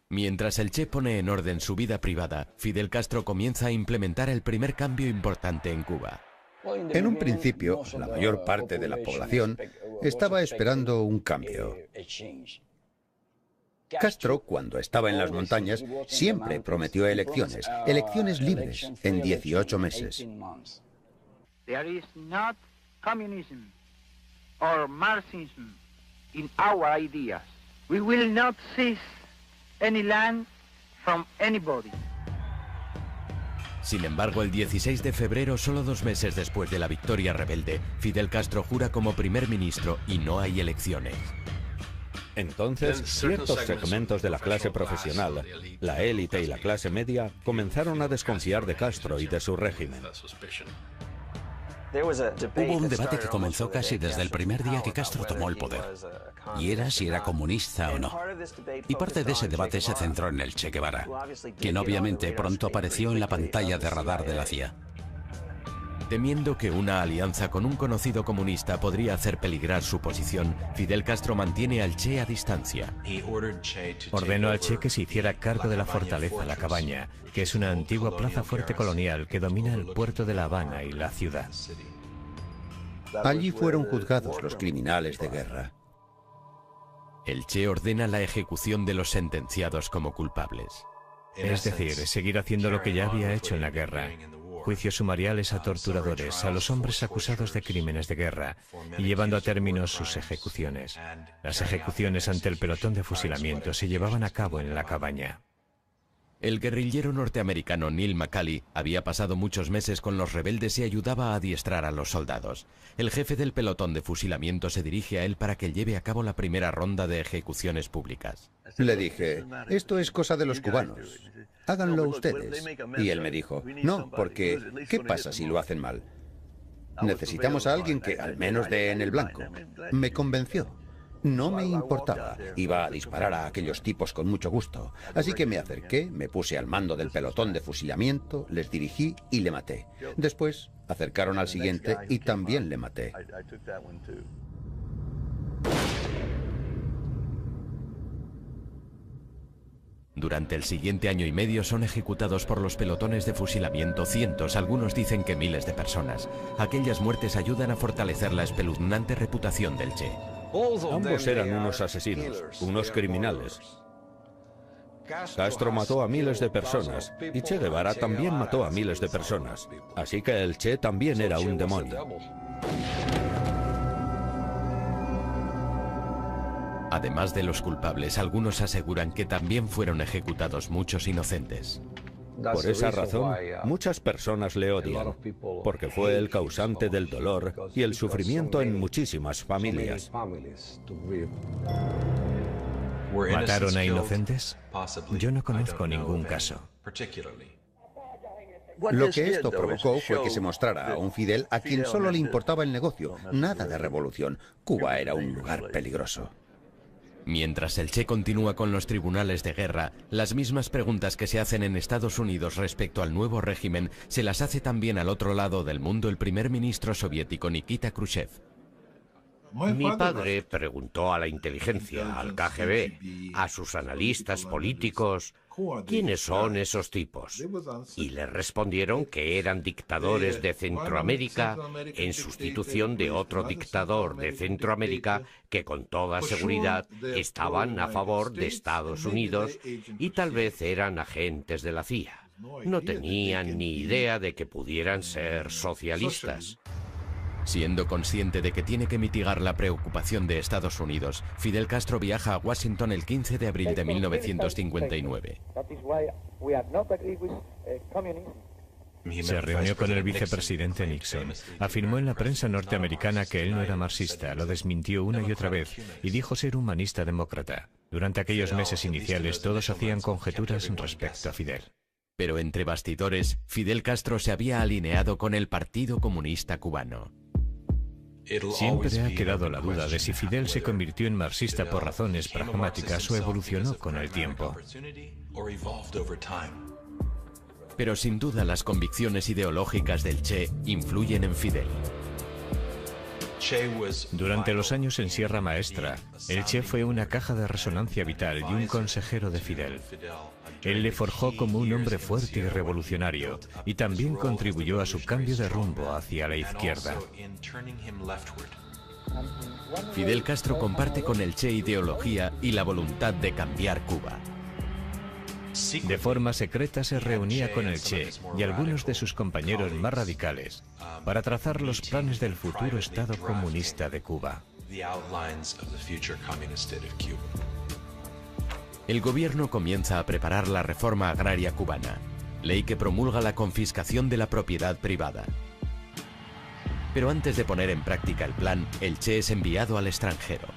Mientras el Che pone en orden su vida privada, Fidel Castro comienza a implementar el primer cambio importante en Cuba. En un principio, la mayor parte de la población estaba esperando un cambio. Castro, cuando estaba en las montañas, siempre prometió elecciones, elecciones libres, en 18 meses. There is not communism or Marxism in our ideas. We will not seize any land from anybody. Sin embargo, el 16 de febrero, solo 2 meses después de la victoria rebelde, Fidel Castro jura como primer ministro y no hay elecciones. Entonces, ciertos segmentos de la clase profesional, la élite y la clase media, comenzaron a desconfiar de Castro y de su régimen. Hubo un debate que comenzó casi desde el primer día que Castro tomó el poder, y era si era comunista o no. Y parte de ese debate se centró en el Che Guevara, quien obviamente pronto apareció en la pantalla de radar de la CIA. Temiendo que una alianza con un conocido comunista podría hacer peligrar su posición, Fidel Castro mantiene al Che a distancia. Ordenó al Che que se hiciera cargo de la fortaleza La Cabaña, que es una antigua plaza fuerte colonial que domina el puerto de La Habana y la ciudad. Allí fueron juzgados los criminales de guerra. El Che ordena la ejecución de los sentenciados como culpables. Es decir, seguir haciendo lo que ya había hecho en la guerra. Juicios sumariales a torturadores, a los hombres acusados de crímenes de guerra y llevando a término sus ejecuciones. Las ejecuciones ante el pelotón de fusilamiento se llevaban a cabo en La Cabaña. El guerrillero norteamericano Neil McCauley había pasado muchos meses con los rebeldes y ayudaba a adiestrar a los soldados. El jefe del pelotón de fusilamiento se dirige a él para que lleve a cabo la primera ronda de ejecuciones públicas. Le dije, esto es cosa de los cubanos, háganlo ustedes. Y él me dijo, no, porque ¿qué pasa si lo hacen mal? Necesitamos a alguien que al menos dé en el blanco. Me convenció. No me importaba. Iba a disparar a aquellos tipos con mucho gusto. Así que me acerqué, me puse al mando del pelotón de fusilamiento, les dirigí y le maté. Después acercaron al siguiente y también le maté. Durante el siguiente año y medio son ejecutados por los pelotones de fusilamiento cientos, algunos dicen que miles de personas. Aquellas muertes ayudan a fortalecer la espeluznante reputación del Che. Ambos eran unos asesinos, unos criminales. Castro mató a miles de personas y Che Guevara también mató a miles de personas. Así que el Che también era un demonio. Además de los culpables, algunos aseguran que también fueron ejecutados muchos inocentes. Por esa razón, muchas personas le odian, porque fue el causante del dolor y el sufrimiento en muchísimas familias. ¿Mataron a inocentes? Yo no conozco ningún caso. Lo que esto provocó fue que se mostrara a un Fidel a quien solo le importaba el negocio, nada de revolución. Cuba era un lugar peligroso. Mientras el Che continúa con los tribunales de guerra, las mismas preguntas que se hacen en Estados Unidos respecto al nuevo régimen se las hace también al otro lado del mundo el primer ministro soviético Nikita Khrushchev. Mi padre preguntó a la inteligencia, al KGB, a sus analistas políticos, ¿quiénes son esos tipos? Y le respondieron que eran dictadores de Centroamérica en sustitución de otro dictador de Centroamérica que con toda seguridad estaban a favor de Estados Unidos y tal vez eran agentes de la CIA. No tenían ni idea de que pudieran ser socialistas. Siendo consciente de que tiene que mitigar la preocupación de Estados Unidos, Fidel Castro viaja a Washington el 15 de abril de 1959. Se reunió con el vicepresidente Nixon. Afirmó en la prensa norteamericana que él no era marxista, lo desmintió una y otra vez y dijo ser humanista demócrata. Durante aquellos meses iniciales todos hacían conjeturas respecto a Fidel. Pero entre bastidores, Fidel Castro se había alineado con el Partido Comunista Cubano. Siempre ha quedado la duda de si Fidel se convirtió en marxista por razones pragmáticas o evolucionó con el tiempo. Pero sin duda las convicciones ideológicas del Che influyen en Fidel. Durante los años en Sierra Maestra, el Che fue una caja de resonancia vital y un consejero de Fidel. Él le forjó como un hombre fuerte y revolucionario, y también contribuyó a su cambio de rumbo hacia la izquierda. Fidel Castro comparte con el Che ideología y la voluntad de cambiar Cuba. De forma secreta se reunía con el Che y algunos de sus compañeros más radicales para trazar los planes del futuro Estado comunista de Cuba. El gobierno comienza a preparar la reforma agraria cubana, ley que promulga la confiscación de la propiedad privada. Pero antes de poner en práctica el plan, el Che es enviado al extranjero.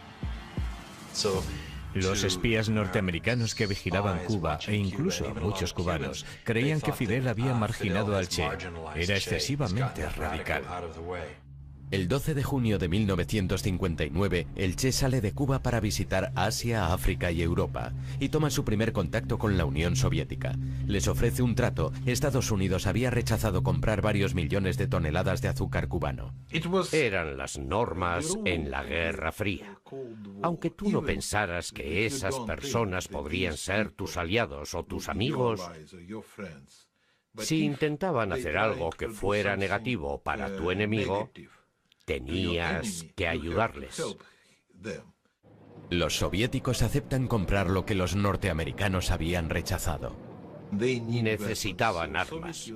Los espías norteamericanos que vigilaban Cuba, e incluso muchos cubanos, creían que Fidel había marginado al Che. Era excesivamente radical. El 12 de junio de 1959, el Che sale de Cuba para visitar Asia, África y Europa, y toma su primer contacto con la Unión Soviética. Les ofrece un trato. Estados Unidos había rechazado comprar varios millones de toneladas de azúcar cubano. Eran las normas en la Guerra Fría. Aunque tú no pensaras que esas personas podrían ser tus aliados o tus amigos, si intentaban hacer algo que fuera negativo para tu enemigo, tenías que ayudarles. Los soviéticos aceptan comprar lo que los norteamericanos habían rechazado. Necesitaban armas.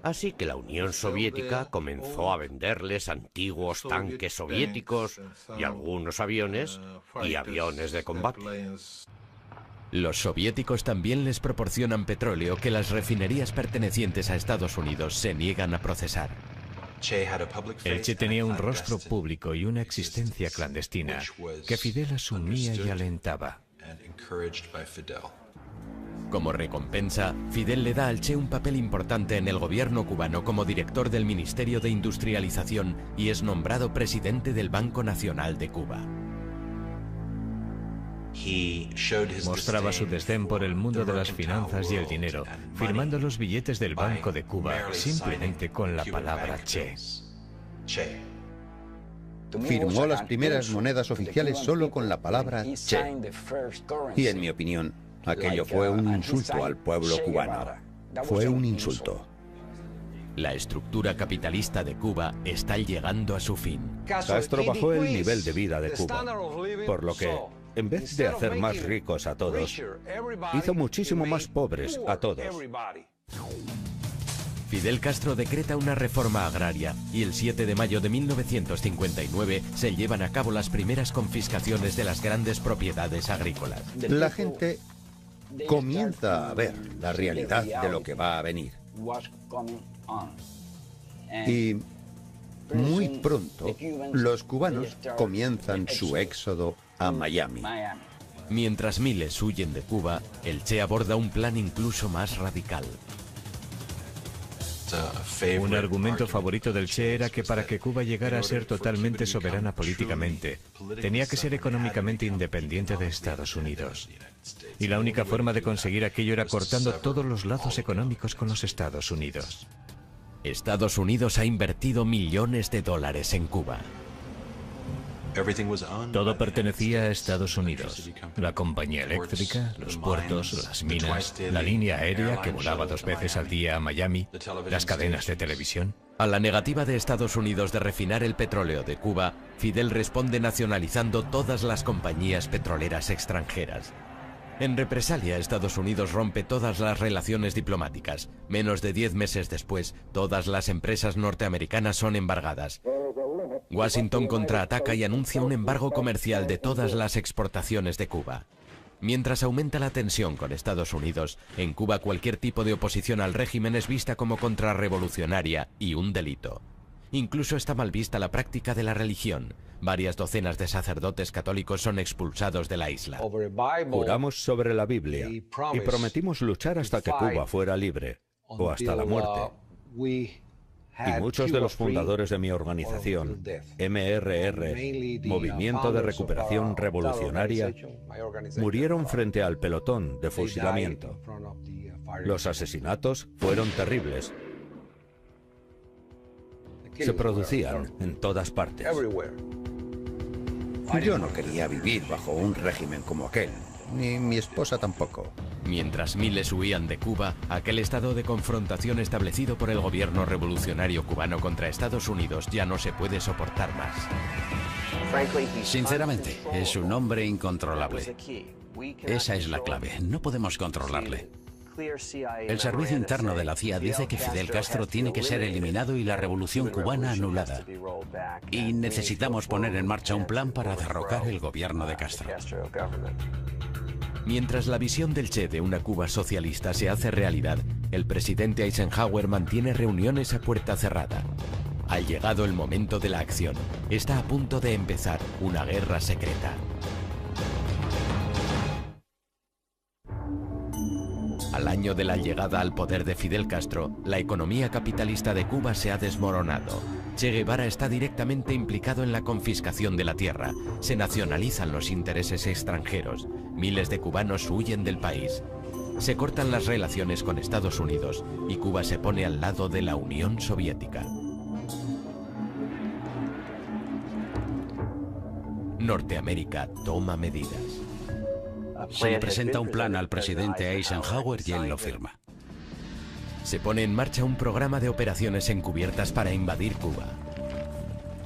Así que la Unión Soviética comenzó a venderles antiguos tanques soviéticos y algunos aviones y aviones de combate. Los soviéticos también les proporcionan petróleo que las refinerías pertenecientes a Estados Unidos se niegan a procesar. El Che tenía un rostro público y una existencia clandestina que Fidel asumía y alentaba. Como recompensa, Fidel le da al Che un papel importante en el gobierno cubano como director del Ministerio de Industrialización y es nombrado presidente del Banco Nacional de Cuba. Mostraba su desdén por el mundo de las finanzas y el dinero, firmando los billetes del Banco de Cuba simplemente con la palabra Che. Firmó las primeras monedas oficiales solo con la palabra Che. Y en mi opinión, aquello fue un insulto al pueblo cubano. Fue un insulto. La estructura capitalista de Cuba está llegando a su fin. Castro bajó el nivel de vida de Cuba, por lo que, en vez de hacer más ricos a todos, hizo muchísimo más pobres a todos. Fidel Castro decreta una reforma agraria y el 7 de mayo de 1959 se llevan a cabo las primeras confiscaciones de las grandes propiedades agrícolas. La gente comienza a ver la realidad de lo que va a venir. Y muy pronto los cubanos comienzan su éxodo a Miami. Mientras miles huyen de Cuba, el Che aborda un plan incluso más radical. Un argumento favorito del Che era que para que Cuba llegara a ser totalmente soberana políticamente, tenía que ser económicamente independiente de Estados Unidos. Y la única forma de conseguir aquello era cortando todos los lazos económicos con los Estados Unidos. Estados Unidos ha invertido millones de dólares en Cuba. Todo pertenecía a Estados Unidos. La compañía eléctrica, los puertos, las minas, la línea aérea que volaba 2 veces al día a Miami, las cadenas de televisión. A la negativa de Estados Unidos de refinar el petróleo de Cuba, Fidel responde nacionalizando todas las compañías petroleras extranjeras. En represalia, Estados Unidos rompe todas las relaciones diplomáticas. Menos de 10 meses después, todas las empresas norteamericanas son embargadas. Washington contraataca y anuncia un embargo comercial de todas las exportaciones de Cuba. Mientras aumenta la tensión con Estados Unidos, en Cuba cualquier tipo de oposición al régimen es vista como contrarrevolucionaria y un delito. Incluso está mal vista la práctica de la religión. Varias docenas de sacerdotes católicos son expulsados de la isla. Juramos sobre la Biblia y prometimos luchar hasta que Cuba fuera libre, o hasta la muerte. Y muchos de los fundadores de mi organización, MRR, Movimiento de Recuperación Revolucionaria, murieron frente al pelotón de fusilamiento. Los asesinatos fueron terribles. Se producían en todas partes. Yo no quería vivir bajo un régimen como aquel, ni mi esposa tampoco. Mientras miles huían de Cuba, aquel estado de confrontación establecido por el gobierno revolucionario cubano contra Estados Unidos ya no se puede soportar más. Sinceramente, es un hombre incontrolable. Esa es la clave, no podemos controlarle. El servicio interno de la CIA dice que Fidel Castro tiene que ser eliminado y la revolución cubana anulada. Y necesitamos poner en marcha un plan para derrocar el gobierno de Castro. Mientras la visión del Che de una Cuba socialista se hace realidad, el presidente Eisenhower mantiene reuniones a puerta cerrada. Ha llegado el momento de la acción. Está a punto de empezar una guerra secreta. Al año de la llegada al poder de Fidel Castro, la economía capitalista de Cuba se ha desmoronado. Che Guevara está directamente implicado en la confiscación de la tierra. Se nacionalizan los intereses extranjeros. Miles de cubanos huyen del país. Se cortan las relaciones con Estados Unidos y Cuba se pone al lado de la Unión Soviética. Norteamérica toma medidas. Se le presenta un plan al presidente Eisenhower y él lo firma. Se pone en marcha un programa de operaciones encubiertas para invadir Cuba.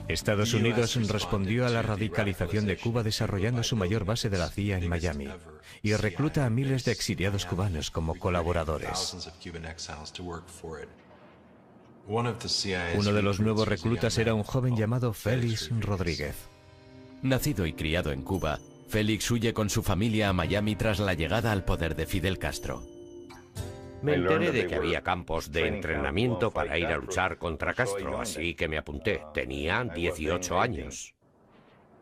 Estados Unidos respondió a la radicalización de Cuba desarrollando su mayor base de la CIA en Miami y recluta a miles de exiliados cubanos como colaboradores. Uno de los nuevos reclutas era un joven llamado Félix Rodríguez. Nacido y criado en Cuba, Félix huye con su familia a Miami tras la llegada al poder de Fidel Castro. Me enteré de que había campos de entrenamiento para ir a luchar contra Castro, así que me apunté. Tenía 18 años.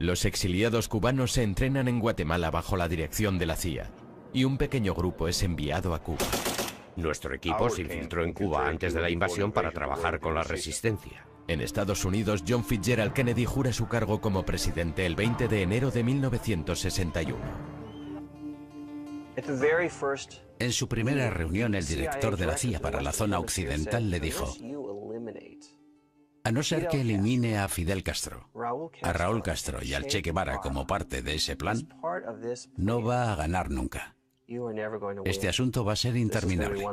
Los exiliados cubanos se entrenan en Guatemala bajo la dirección de la CIA, y un pequeño grupo es enviado a Cuba. Nuestro equipo se infiltró en Cuba antes de la invasión para trabajar con la resistencia. En Estados Unidos, John Fitzgerald Kennedy jura su cargo como presidente el 20 de enero de 1961. En su primera reunión, el director de la CIA para la zona occidental le dijo: a no ser que elimine a Fidel Castro, a Raúl Castro y al Che Guevara como parte de ese plan, no va a ganar nunca. Este asunto va a ser interminable.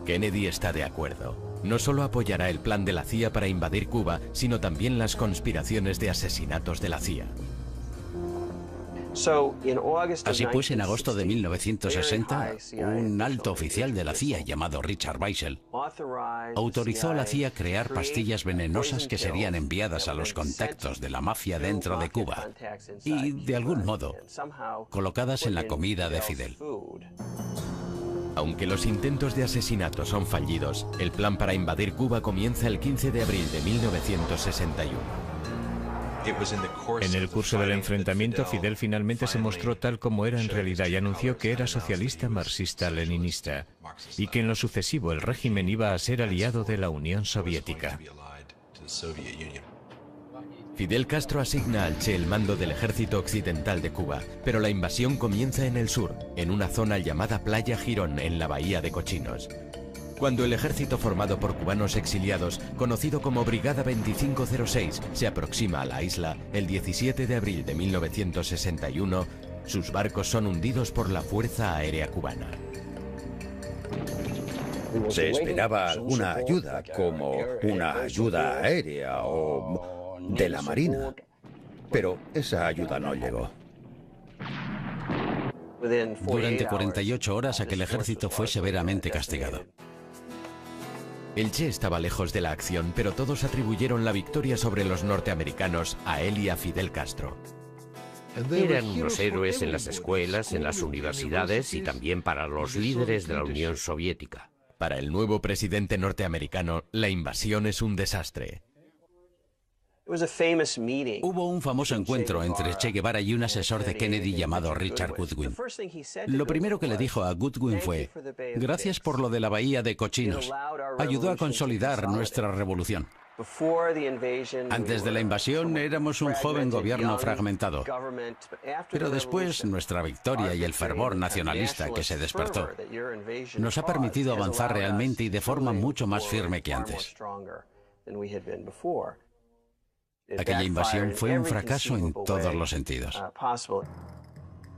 Kennedy está de acuerdo. No solo apoyará el plan de la CIA para invadir Cuba, sino también las conspiraciones de asesinatos de la CIA. Así pues, en agosto de 1960, un alto oficial de la CIA llamado Richard Weissel autorizó a la CIA crear pastillas venenosas que serían enviadas a los contactos de la mafia dentro de Cuba y, de algún modo, colocadas en la comida de Fidel. Aunque los intentos de asesinato son fallidos, el plan para invadir Cuba comienza el 15 de abril de 1961. En el curso del enfrentamiento, Fidel finalmente se mostró tal como era en realidad y anunció que era socialista marxista-leninista y que en lo sucesivo el régimen iba a ser aliado de la Unión Soviética. Fidel Castro asigna al Che el mando del ejército occidental de Cuba, pero la invasión comienza en el sur, en una zona llamada Playa Girón, en la Bahía de Cochinos. Cuando el ejército formado por cubanos exiliados, conocido como Brigada 2506, se aproxima a la isla el 17 de abril de 1961, sus barcos son hundidos por la Fuerza Aérea Cubana. Se esperaba alguna ayuda, como una ayuda aérea o de la Marina, pero esa ayuda no llegó. Durante 48 horas aquel ejército fue severamente castigado. El Che estaba lejos de la acción, pero todos atribuyeron la victoria sobre los norteamericanos a él y a Fidel Castro. Eran unos héroes en las escuelas, en las universidades y también para los líderes de la Unión Soviética. Para el nuevo presidente norteamericano, la invasión es un desastre. Hubo un famoso encuentro entre Che Guevara y un asesor de Kennedy llamado Richard Goodwin. Lo primero que le dijo a Goodwin fue: gracias por lo de la bahía de Cochinos. Ayudó a consolidar nuestra revolución. Antes de la invasión éramos un joven gobierno fragmentado. Pero después nuestra victoria y el fervor nacionalista que se despertó nos ha permitido avanzar realmente y de forma mucho más firme que antes. Aquella invasión fue un fracaso en todos los sentidos.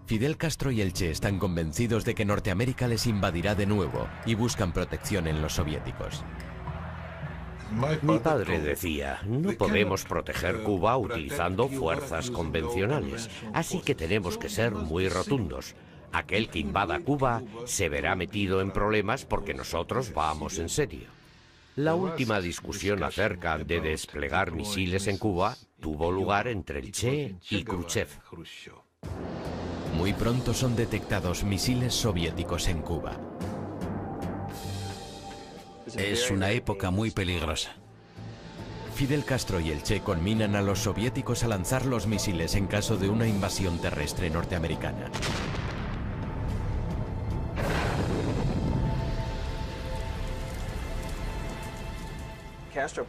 Fidel Castro y el Che están convencidos de que Norteamérica les invadirá de nuevo y buscan protección en los soviéticos. Mi padre decía, no podemos proteger Cuba utilizando fuerzas convencionales, así que tenemos que ser muy rotundos. Aquel que invada Cuba se verá metido en problemas porque nosotros vamos en serio. La última discusión acerca de desplegar misiles en Cuba tuvo lugar entre el Che y Khrushchev. Muy pronto son detectados misiles soviéticos en Cuba. Es una época muy peligrosa. Fidel Castro y el Che conminan a los soviéticos a lanzar los misiles en caso de una invasión terrestre norteamericana.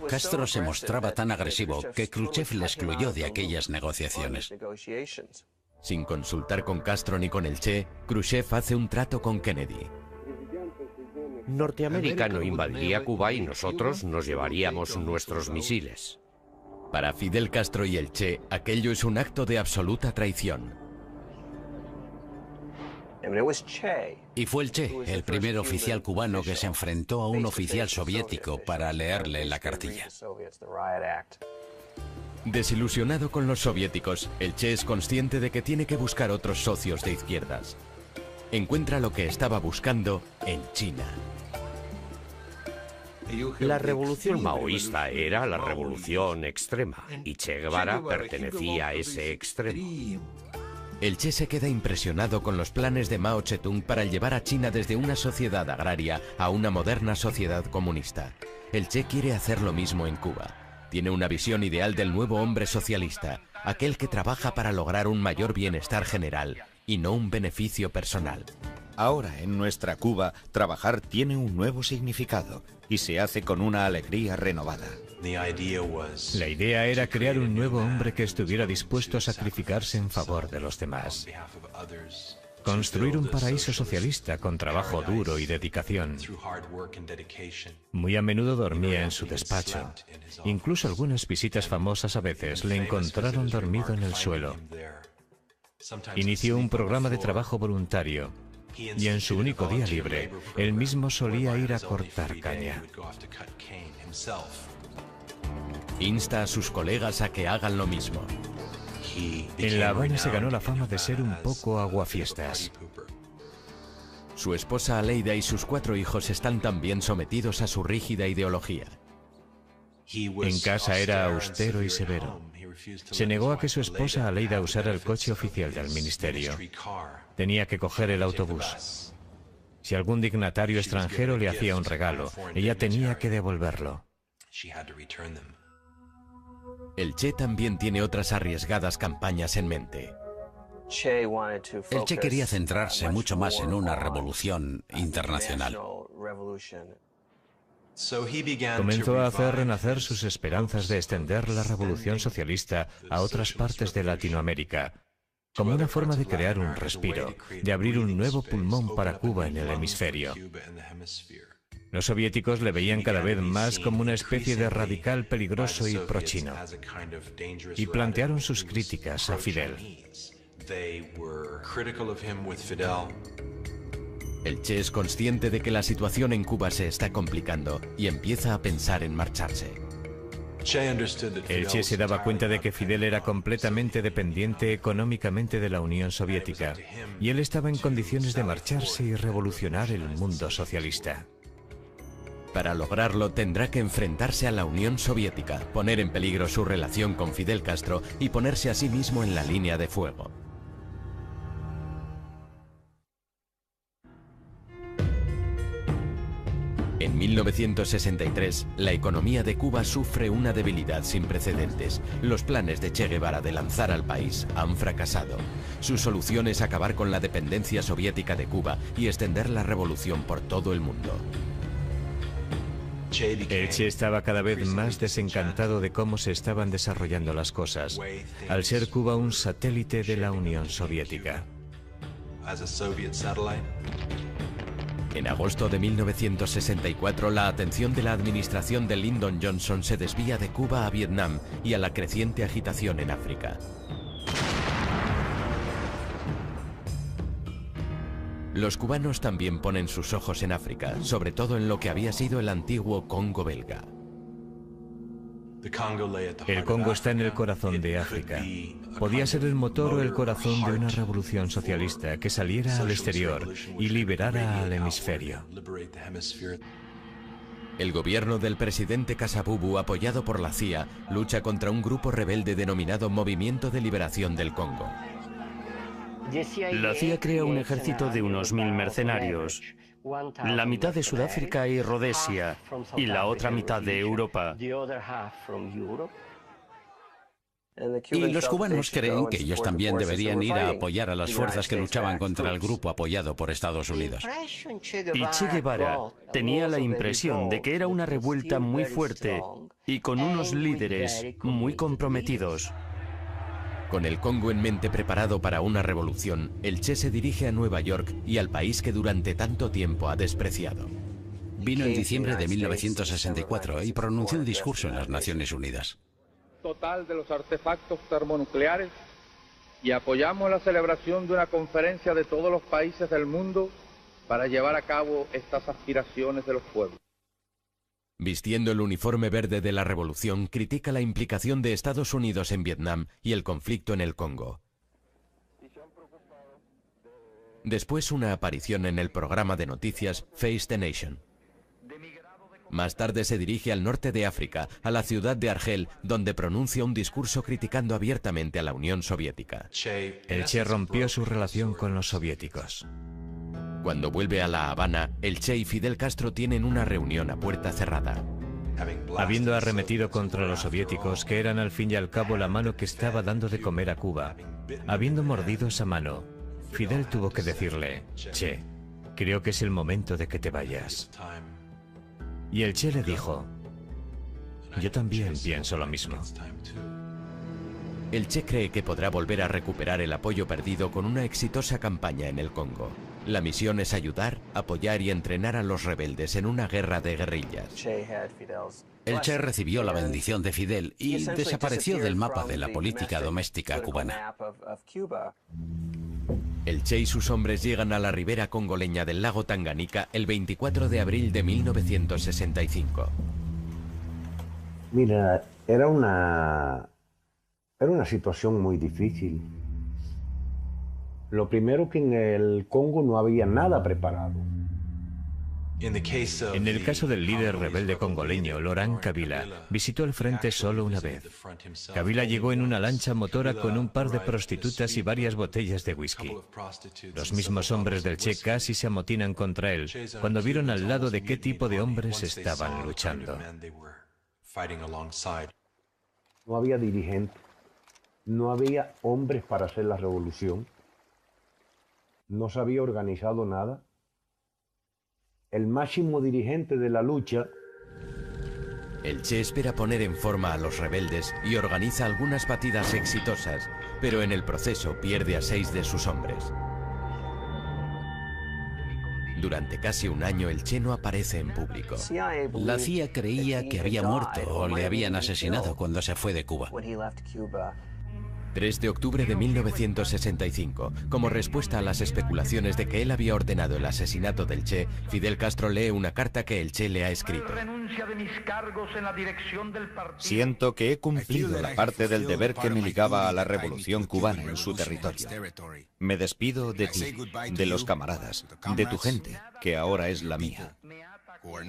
Castro se mostraba tan agresivo que Khrushchev le excluyó de aquellas negociaciones. Sin consultar con Castro ni con el Che, Khrushchev hace un trato con Kennedy. Norteamérica no invadiría Cuba y nosotros nos llevaríamos nuestros misiles. Para Fidel Castro y el Che, aquello es un acto de absoluta traición. Y fue el Che, el primer oficial cubano que se enfrentó a un oficial soviético para leerle la cartilla. Desilusionado con los soviéticos, el Che es consciente de que tiene que buscar otros socios de izquierdas. Encuentra lo que estaba buscando en China. La revolución maoísta era la revolución extrema y Che Guevara pertenecía a ese extremo. El Che se queda impresionado con los planes de Mao Zedong para llevar a China desde una sociedad agraria a una moderna sociedad comunista. El Che quiere hacer lo mismo en Cuba. Tiene una visión ideal del nuevo hombre socialista, aquel que trabaja para lograr un mayor bienestar general y no un beneficio personal. Ahora, en nuestra Cuba, trabajar tiene un nuevo significado y se hace con una alegría renovada. La idea era crear un nuevo hombre que estuviera dispuesto a sacrificarse en favor de los demás. Construir un paraíso socialista con trabajo duro y dedicación. Muy a menudo dormía en su despacho. Incluso algunas visitas famosas a veces le encontraron dormido en el suelo. Inició un programa de trabajo voluntario y en su único día libre, él mismo solía ir a cortar caña. Insta a sus colegas a que hagan lo mismo. En La Habana se ganó la fama de ser un poco aguafiestas. Su esposa Aleida y sus 4 hijos están también sometidos a su rígida ideología. En casa era austero y severo. Se negó a que su esposa Aleida usara el coche oficial del ministerio. Tenía que coger el autobús. Si algún dignatario extranjero le hacía un regalo, ella tenía que devolverlo. El Che también tiene otras arriesgadas campañas en mente. El Che quería centrarse mucho más en una revolución internacional. Comenzó a hacer renacer sus esperanzas de extender la revolución socialista a otras partes de Latinoamérica, como una forma de crear un respiro, de abrir un nuevo pulmón para Cuba en el hemisferio. Los soviéticos le veían cada vez más como una especie de radical peligroso y pro-chino, y plantearon sus críticas a Fidel. El Che es consciente de que la situación en Cuba se está complicando y empieza a pensar en marcharse. El Che se daba cuenta de que Fidel era completamente dependiente económicamente de la Unión Soviética, y él estaba en condiciones de marcharse y revolucionar el mundo socialista. Para lograrlo tendrá que enfrentarse a la Unión Soviética, poner en peligro su relación con Fidel Castro y ponerse a sí mismo en la línea de fuego. En 1963, la economía de Cuba sufre una debilidad sin precedentes. Los planes de Che Guevara de lanzar al país han fracasado. Su solución es acabar con la dependencia soviética de Cuba y extender la revolución por todo el mundo. El Che estaba cada vez más desencantado de cómo se estaban desarrollando las cosas, al ser Cuba un satélite de la Unión Soviética. En agosto de 1964, la atención de la administración de Lyndon Johnson se desvía de Cuba a Vietnam y a la creciente agitación en África. Los cubanos también ponen sus ojos en África, sobre todo en lo que había sido el antiguo Congo belga. El Congo está en el corazón de África. Podía ser el motor o el corazón de una revolución socialista que saliera al exterior y liberara al hemisferio. El gobierno del presidente Kasavubu, apoyado por la CIA, lucha contra un grupo rebelde denominado Movimiento de Liberación del Congo. La CIA crea un ejército de unos 1000 mercenarios, la mitad de Sudáfrica y Rodesia, y la otra mitad de Europa. Y los cubanos creen que ellos también deberían ir a apoyar a las fuerzas que luchaban contra el grupo apoyado por Estados Unidos. Y Che Guevara tenía la impresión de que era una revuelta muy fuerte y con unos líderes muy comprometidos. Con el Congo en mente preparado para una revolución, el Che se dirige a Nueva York y al país que durante tanto tiempo ha despreciado. Vino en diciembre de 1964 y pronunció un discurso en las Naciones Unidas. Total de los artefactos termonucleares y apoyamos la celebración de una conferencia de todos los países del mundo para llevar a cabo estas aspiraciones de los pueblos. Vistiendo el uniforme verde de la revolución, critica la implicación de Estados Unidos en Vietnam y el conflicto en el Congo. Después una aparición en el programa de noticias Face the Nation. Más tarde se dirige al norte de África, a la ciudad de Argel, donde pronuncia un discurso criticando abiertamente a la Unión Soviética. El Che rompió su relación con los soviéticos. Cuando vuelve a La Habana, el Che y Fidel Castro tienen una reunión a puerta cerrada. Habiendo arremetido contra los soviéticos, que eran al fin y al cabo la mano que estaba dando de comer a Cuba, habiendo mordido esa mano, Fidel tuvo que decirle: Che, creo que es el momento de que te vayas. Y el Che le dijo: yo también pienso lo mismo. El Che cree que podrá volver a recuperar el apoyo perdido con una exitosa campaña en el Congo. La misión es ayudar, apoyar y entrenar a los rebeldes en una guerra de guerrillas. El Che recibió la bendición de Fidel y desapareció del mapa de la política doméstica cubana. El Che y sus hombres llegan a la ribera congoleña del lago Tanganica el 24 de abril de 1965. Mira, era una situación muy difícil. Lo primero, que en el Congo no había nada preparado. En el caso del líder rebelde congoleño, Laurent Kabila, visitó el frente solo una vez. Kabila llegó en una lancha motora con un par de prostitutas y varias botellas de whisky. Los mismos hombres del Che casi se amotinan contra él cuando vieron al lado de qué tipo de hombres estaban luchando. No había dirigentes, no había hombres para hacer la revolución, no se había organizado nada. El máximo dirigente de la lucha... El Che espera poner en forma a los rebeldes y organiza algunas batidas exitosas, pero en el proceso pierde a 6 de sus hombres. Durante casi un año el Che no aparece en público. La CIA creía que había muerto o le habían asesinado cuando se fue de Cuba. 3 de octubre de 1965. Como respuesta a las especulaciones de que él había ordenado el asesinato del Che, Fidel Castro lee una carta que el Che le ha escrito. Siento que he cumplido la parte del deber que me ligaba a la revolución cubana en su territorio. Me despido de ti, de los camaradas, de tu gente, que ahora es la mía.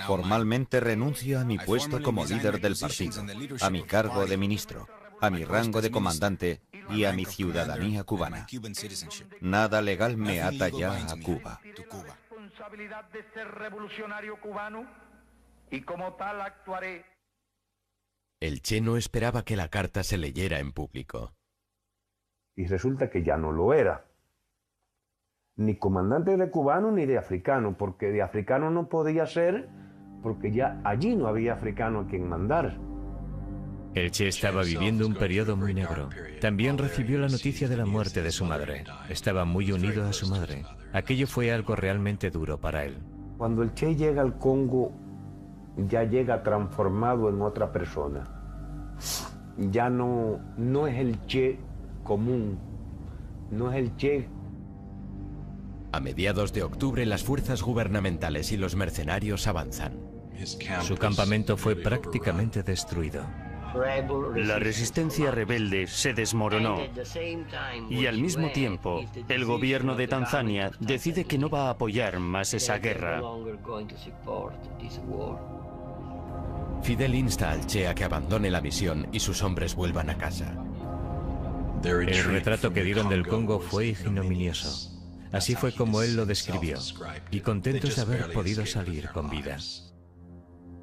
Formalmente renuncio a mi puesto como líder del partido, a mi cargo de ministro, a mi rango de comandante y a mi ciudadanía cubana. Nada legal me ata ya a Cuba. El Che no esperaba que la carta se leyera en público. Y resulta que ya no lo era. Ni comandante de cubano ni de africano, porque de africano no podía ser, porque ya allí no había africano a quien mandar. El Che estaba viviendo un periodo muy negro. También recibió la noticia de la muerte de su madre. Estaba muy unido a su madre. Aquello fue algo realmente duro para él. Cuando el Che llega al Congo, ya llega transformado en otra persona. Ya no es el Che común, no es el Che. A mediados de octubre las fuerzas gubernamentales y los mercenarios avanzan. Su campamento fue prácticamente destruido. La resistencia rebelde se desmoronó y al mismo tiempo el gobierno de Tanzania decide que no va a apoyar más esa guerra. Fidel insta al Che a que abandone la misión y sus hombres vuelvan a casa. El retrato que dieron del Congo fue ignominioso. Así fue como él lo describió, y contentos de haber podido salir con vida.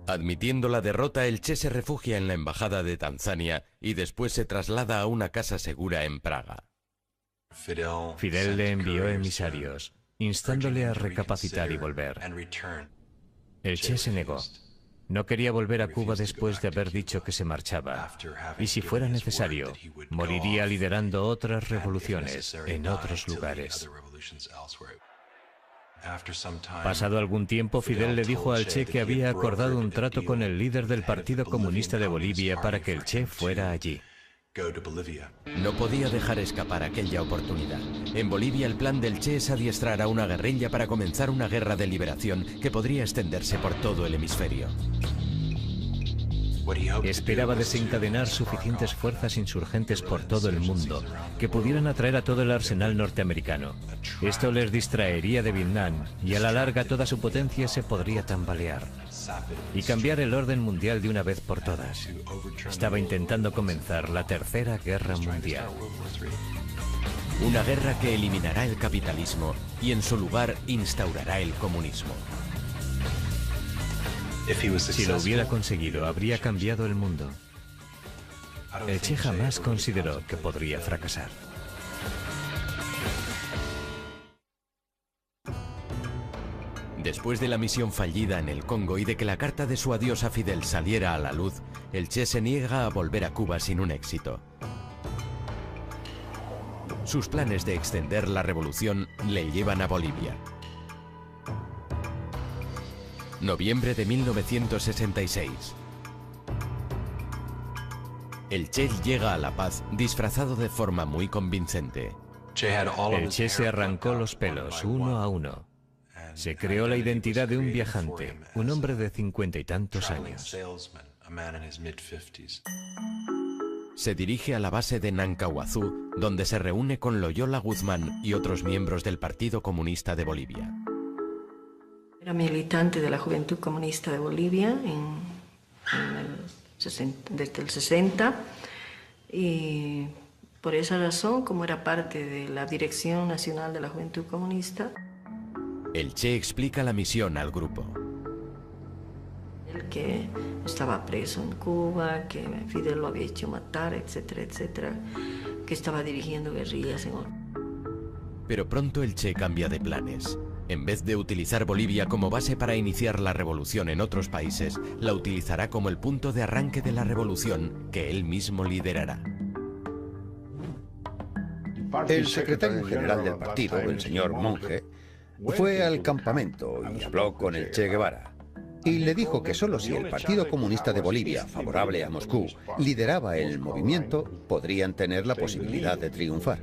Admitiendo la derrota, el Che se refugia en la embajada de Tanzania y después se traslada a una casa segura en Praga. Fidel le envió emisarios, instándole a recapacitar y volver. El Che se negó. No quería volver a Cuba después de haber dicho que se marchaba. Y si fuera necesario, moriría liderando otras revoluciones en otros lugares. Pasado algún tiempo, Fidel le dijo al Che que había acordado un trato con el líder del Partido Comunista de Bolivia para que el Che fuera allí. No podía dejar escapar aquella oportunidad. En Bolivia el plan del Che es adiestrar a una guerrilla para comenzar una guerra de liberación que podría extenderse por todo el hemisferio. Esperaba desencadenar suficientes fuerzas insurgentes por todo el mundo que pudieran atraer a todo el arsenal norteamericano. Esto les distraería de Vietnam y a la larga toda su potencia se podría tambalear y cambiar el orden mundial de una vez por todas. Estaba intentando comenzar la Tercera Guerra Mundial. Una guerra que eliminará el capitalismo y en su lugar instaurará el comunismo. Si lo hubiera conseguido, habría cambiado el mundo. El Che jamás consideró que podría fracasar. Después de la misión fallida en el Congo y de que la carta de su adiós a Fidel saliera a la luz, el Che se niega a volver a Cuba sin un éxito. Sus planes de extender la revolución le llevan a Bolivia. Noviembre de 1966. El Che llega a La Paz disfrazado de forma muy convincente. El Che se arrancó los pelos uno a uno. Se creó la identidad de un viajante, un hombre de 50 y tantos años. Se dirige a la base de Nancahuazú, donde se reúne con Loyola Guzmán y otros miembros del Partido Comunista de Bolivia. Era militante de la Juventud Comunista de Bolivia desde el 60 y por esa razón, como era parte de la Dirección Nacional de la Juventud Comunista. El Che explica la misión al grupo. Que estaba preso en Cuba, que Fidel lo había hecho matar, etcétera, etcétera, que estaba dirigiendo guerrillas en... Pero pronto el Che cambia de planes. En vez de utilizar Bolivia como base para iniciar la revolución en otros países, la utilizará como el punto de arranque de la revolución que él mismo liderará. El secretario general del partido, el señor Monge, fue al campamento y habló con el Che Guevara. Y le dijo que solo si el Partido Comunista de Bolivia, favorable a Moscú, lideraba el movimiento, podrían tener la posibilidad de triunfar.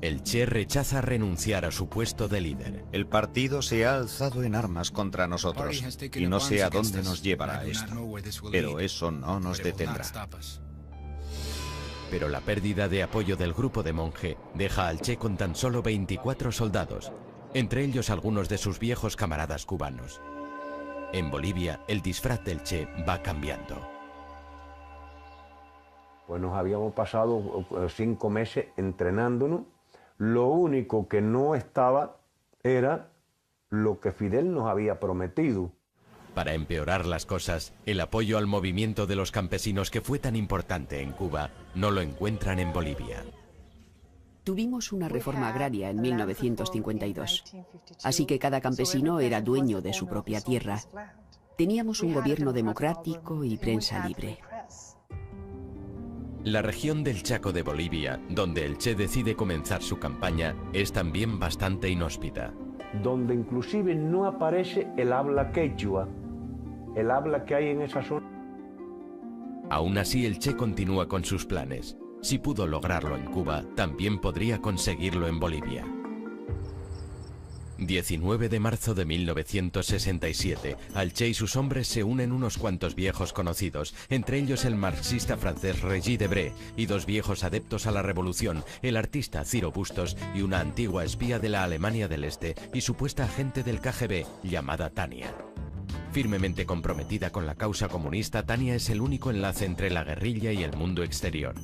El Che rechaza renunciar a su puesto de líder. El partido se ha alzado en armas contra nosotros y no sé a dónde nos llevará esto, pero eso no nos detendrá. Pero la pérdida de apoyo del grupo de Monge deja al Che con tan solo 24 soldados, entre ellos algunos de sus viejos camaradas cubanos. En Bolivia, el disfraz del Che va cambiando. Pues nos habíamos pasado 5 meses entrenándonos. Lo único que no estaba era lo que Fidel nos había prometido. Para empeorar las cosas, el apoyo al movimiento de los campesinos que fue tan importante en Cuba no lo encuentran en Bolivia. Tuvimos una reforma agraria en 1952, así que cada campesino era dueño de su propia tierra. Teníamos un gobierno democrático y prensa libre. La región del Chaco de Bolivia, donde el Che decide comenzar su campaña, es también bastante inhóspita. Donde inclusive no aparece el habla quechua, el habla que hay en esa zona. Aún así, el Che continúa con sus planes. Si pudo lograrlo en Cuba, también podría conseguirlo en Bolivia. 19 de marzo de 1967, al Che y sus hombres se unen unos cuantos viejos conocidos, entre ellos el marxista francés Regis Debray y 2 viejos adeptos a la revolución, el artista Ciro Bustos y una antigua espía de la Alemania del Este y supuesta agente del KGB llamada Tania. Firmemente comprometida con la causa comunista, Tania es el único enlace entre la guerrilla y el mundo exterior.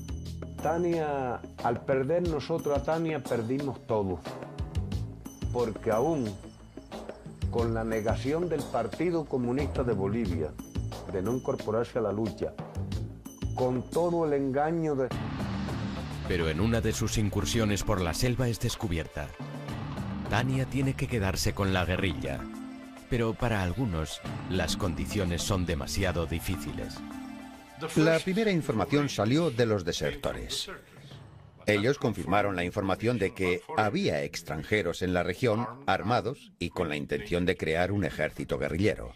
Tania, al perder nosotros a Tania, perdimos todo. Porque aún con la negación del Partido Comunista de Bolivia de no incorporarse a la lucha, con todo el engaño de... Pero en una de sus incursiones por la selva es descubierta. Tania tiene que quedarse con la guerrilla, pero para algunos las condiciones son demasiado difíciles. La primera información salió de los desertores. Ellos confirmaron la información de que había extranjeros en la región armados y con la intención de crear un ejército guerrillero.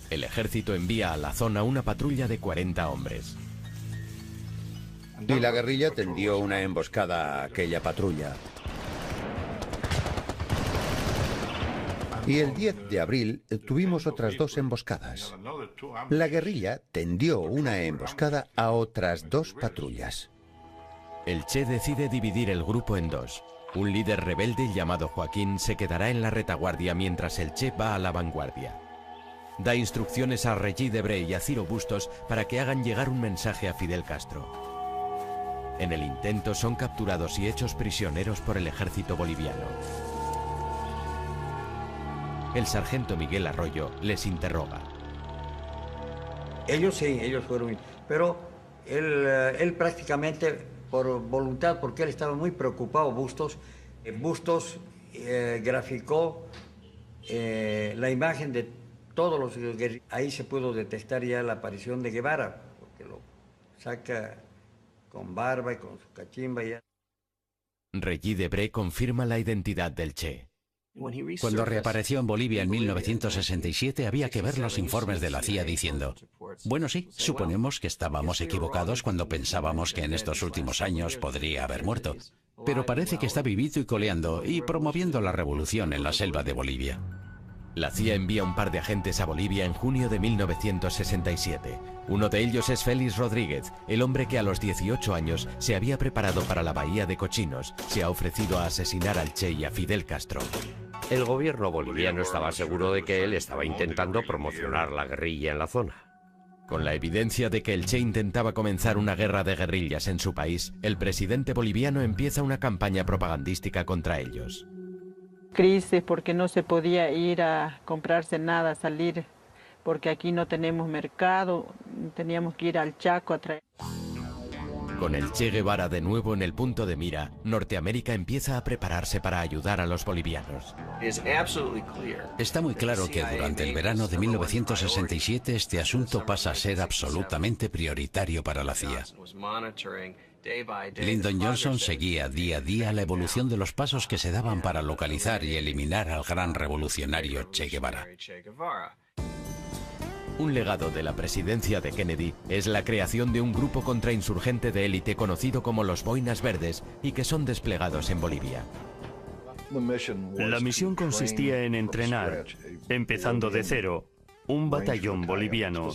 El ejército envía a la zona una patrulla de 40 hombres. Y la guerrilla tendió una emboscada a aquella patrulla. Y el 10 de abril tuvimos otras 2 emboscadas. La guerrilla tendió una emboscada a otras 2 patrullas. El Che decide dividir el grupo en 2. Un líder rebelde llamado Joaquín se quedará en la retaguardia mientras el Che va a la vanguardia. Da instrucciones a Regis Debray y a Ciro Bustos para que hagan llegar un mensaje a Fidel Castro. En el intento son capturados y hechos prisioneros por el ejército boliviano. El sargento Miguel Arroyo les interroga. Ellos sí, ellos fueron, pero él prácticamente por voluntad, porque él estaba muy preocupado, Bustos graficó la imagen de todos los guerrilleros. Ahí se pudo detectar ya la aparición de Guevara, porque lo saca con barba y con su cachimba ya. Regis Debray confirma la identidad del Che. Cuando reapareció en Bolivia en 1967 había que ver los informes de la CIA diciendo: bueno, sí, suponemos que estábamos equivocados cuando pensábamos que en estos últimos años podría haber muerto, pero parece que está vivito y coleando y promoviendo la revolución en la selva de Bolivia. La CIA envía un par de agentes a Bolivia en junio de 1967. Uno de ellos es Félix Rodríguez, el hombre que a los 18 años se había preparado para la Bahía de Cochinos. Se ha ofrecido a asesinar al Che y a Fidel Castro. El gobierno boliviano estaba seguro de que él estaba intentando promocionar la guerrilla en la zona. Con la evidencia de que el Che intentaba comenzar una guerra de guerrillas en su país, el presidente boliviano empieza una campaña propagandística contra ellos. Crisis porque no se podía ir a comprarse nada, salir porque aquí no tenemos mercado, teníamos que ir al Chaco a traer. Con el Che Guevara de nuevo en el punto de mira, Norteamérica empieza a prepararse para ayudar a los bolivianos. Está muy claro que durante el verano de 1967 este asunto pasa a ser absolutamente prioritario para la CIA. Lyndon Johnson seguía día a día la evolución de los pasos que se daban para localizar y eliminar al gran revolucionario Che Guevara. Un legado de la presidencia de Kennedy es la creación de un grupo contrainsurgente de élite conocido como los Boinas Verdes y que son desplegados en Bolivia. La misión consistía en entrenar, empezando de cero, un batallón boliviano,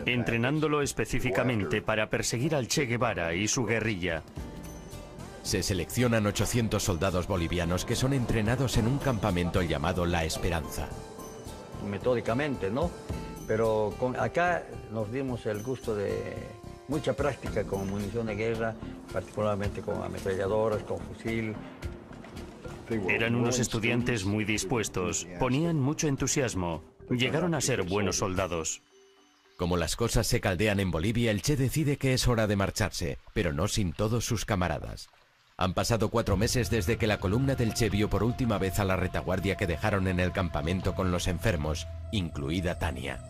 entrenándolo específicamente para perseguir al Che Guevara y su guerrilla. Se seleccionan 800 soldados bolivianos que son entrenados en un campamento llamado La Esperanza. Metódicamente, ¿no? Pero acá nos dimos el gusto de mucha práctica con munición de guerra, particularmente con ametralladoras, con fusil. Eran unos estudiantes muy dispuestos, ponían mucho entusiasmo, llegaron a ser buenos soldados. Como las cosas se caldean en Bolivia, el Che decide que es hora de marcharse, pero no sin todos sus camaradas. Han pasado 4 meses desde que la columna del Che vio por última vez a la retaguardia que dejaron en el campamento con los enfermos, incluida Tania.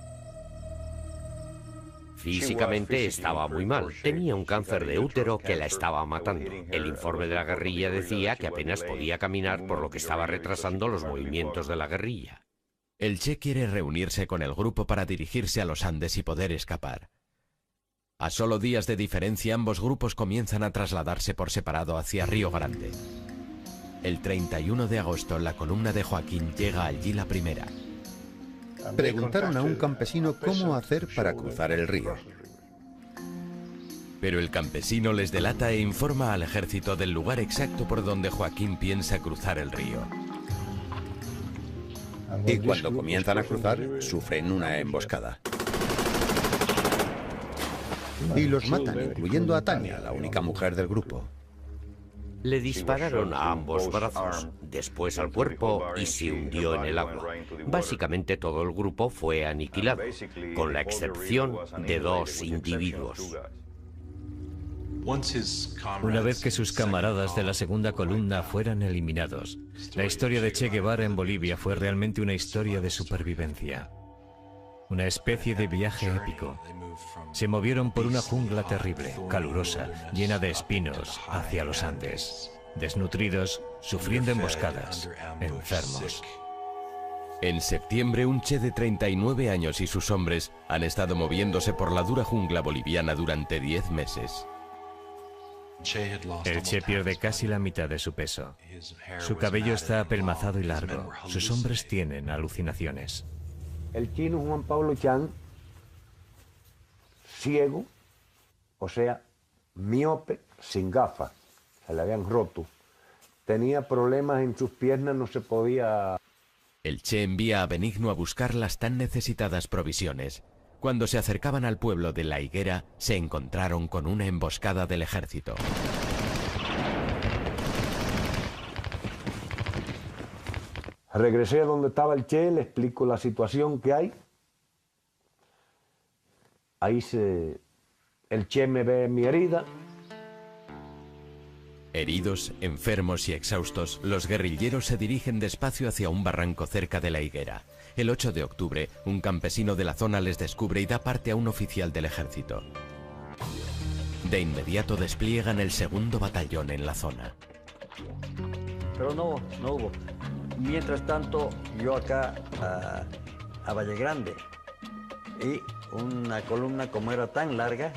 Físicamente estaba muy mal. Tenía un cáncer de útero que la estaba matando. El informe de la guerrilla decía que apenas podía caminar, por lo que estaba retrasando los movimientos de la guerrilla. El Che quiere reunirse con el grupo para dirigirse a los Andes y poder escapar. A solo días de diferencia, ambos grupos comienzan a trasladarse por separado hacia Río Grande. El 31 de agosto, la columna de Joaquín llega allí la primera. Preguntaron a un campesino cómo hacer para cruzar el río. Pero el campesino les delata e informa al ejército del lugar exacto por donde Joaquín piensa cruzar el río. Y cuando comienzan a cruzar, sufren una emboscada. Y los matan, incluyendo a Tania, la única mujer del grupo. Le dispararon a ambos brazos, después al cuerpo y se hundió en el agua. Básicamente todo el grupo fue aniquilado, con la excepción de 2 individuos. Una vez que sus camaradas de la segunda columna fueran eliminados, la historia de Che Guevara en Bolivia fue realmente una historia de supervivencia. Una especie de viaje épico. Se movieron por una jungla terrible, calurosa, llena de espinos, hacia los Andes. Desnutridos, sufriendo emboscadas, enfermos. En septiembre, un Che de 39 años y sus hombres han estado moviéndose por la dura jungla boliviana durante 10 meses. El Che pierde casi la mitad de su peso. Su cabello está apelmazado y largo. Sus hombres tienen alucinaciones. El chino Juan Pablo Chan, ciego, o sea, miope, sin gafas, se le habían roto. Tenía problemas en sus piernas, no se podía... El Che envía a Benigno a buscar las tan necesitadas provisiones. Cuando se acercaban al pueblo de La Higuera, se encontraron con una emboscada del ejército. Regresé a donde estaba el Che, le explico la situación que hay. Ahí el Che me ve mi herida. Heridos, enfermos y exhaustos, los guerrilleros se dirigen despacio hacia un barranco cerca de La Higuera. El 8 de octubre, un campesino de la zona les descubre y da parte a un oficial del ejército. De inmediato despliegan el 2º batallón en la zona. Pero no hubo. Mientras tanto, yo acá a Valle Grande, y una columna como era tan larga...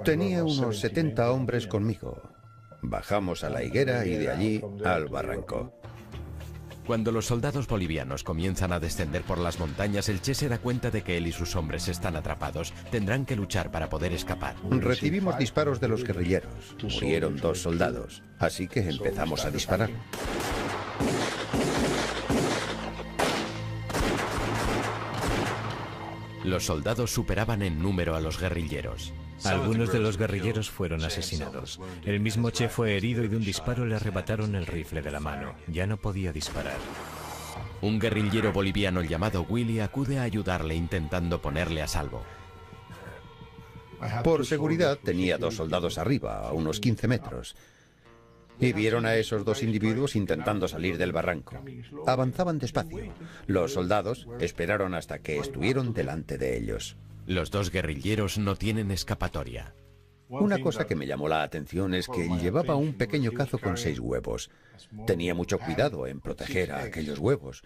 Tenía unos 70 hombres conmigo. Bajamos a La Higuera y de allí al barranco. Cuando los soldados bolivianos comienzan a descender por las montañas, el Che se da cuenta de que él y sus hombres están atrapados. Tendrán que luchar para poder escapar. Recibimos disparos de los guerrilleros. Murieron 2 soldados, así que empezamos a disparar. Los soldados superaban en número a los guerrilleros. Algunos de los guerrilleros fueron asesinados. El mismo Che fue herido y de un disparo le arrebataron el rifle de la mano. Ya no podía disparar. Un guerrillero boliviano llamado Willy acude a ayudarle intentando ponerle a salvo. Por seguridad tenía 2 soldados arriba, a unos 15 metros. Y vieron a esos 2 individuos intentando salir del barranco. Avanzaban despacio. Los soldados esperaron hasta que estuvieron delante de ellos. Los 2 guerrilleros no tienen escapatoria. Una cosa que me llamó la atención es que llevaba un pequeño cazo con 6 huevos. Tenía mucho cuidado en proteger a aquellos huevos.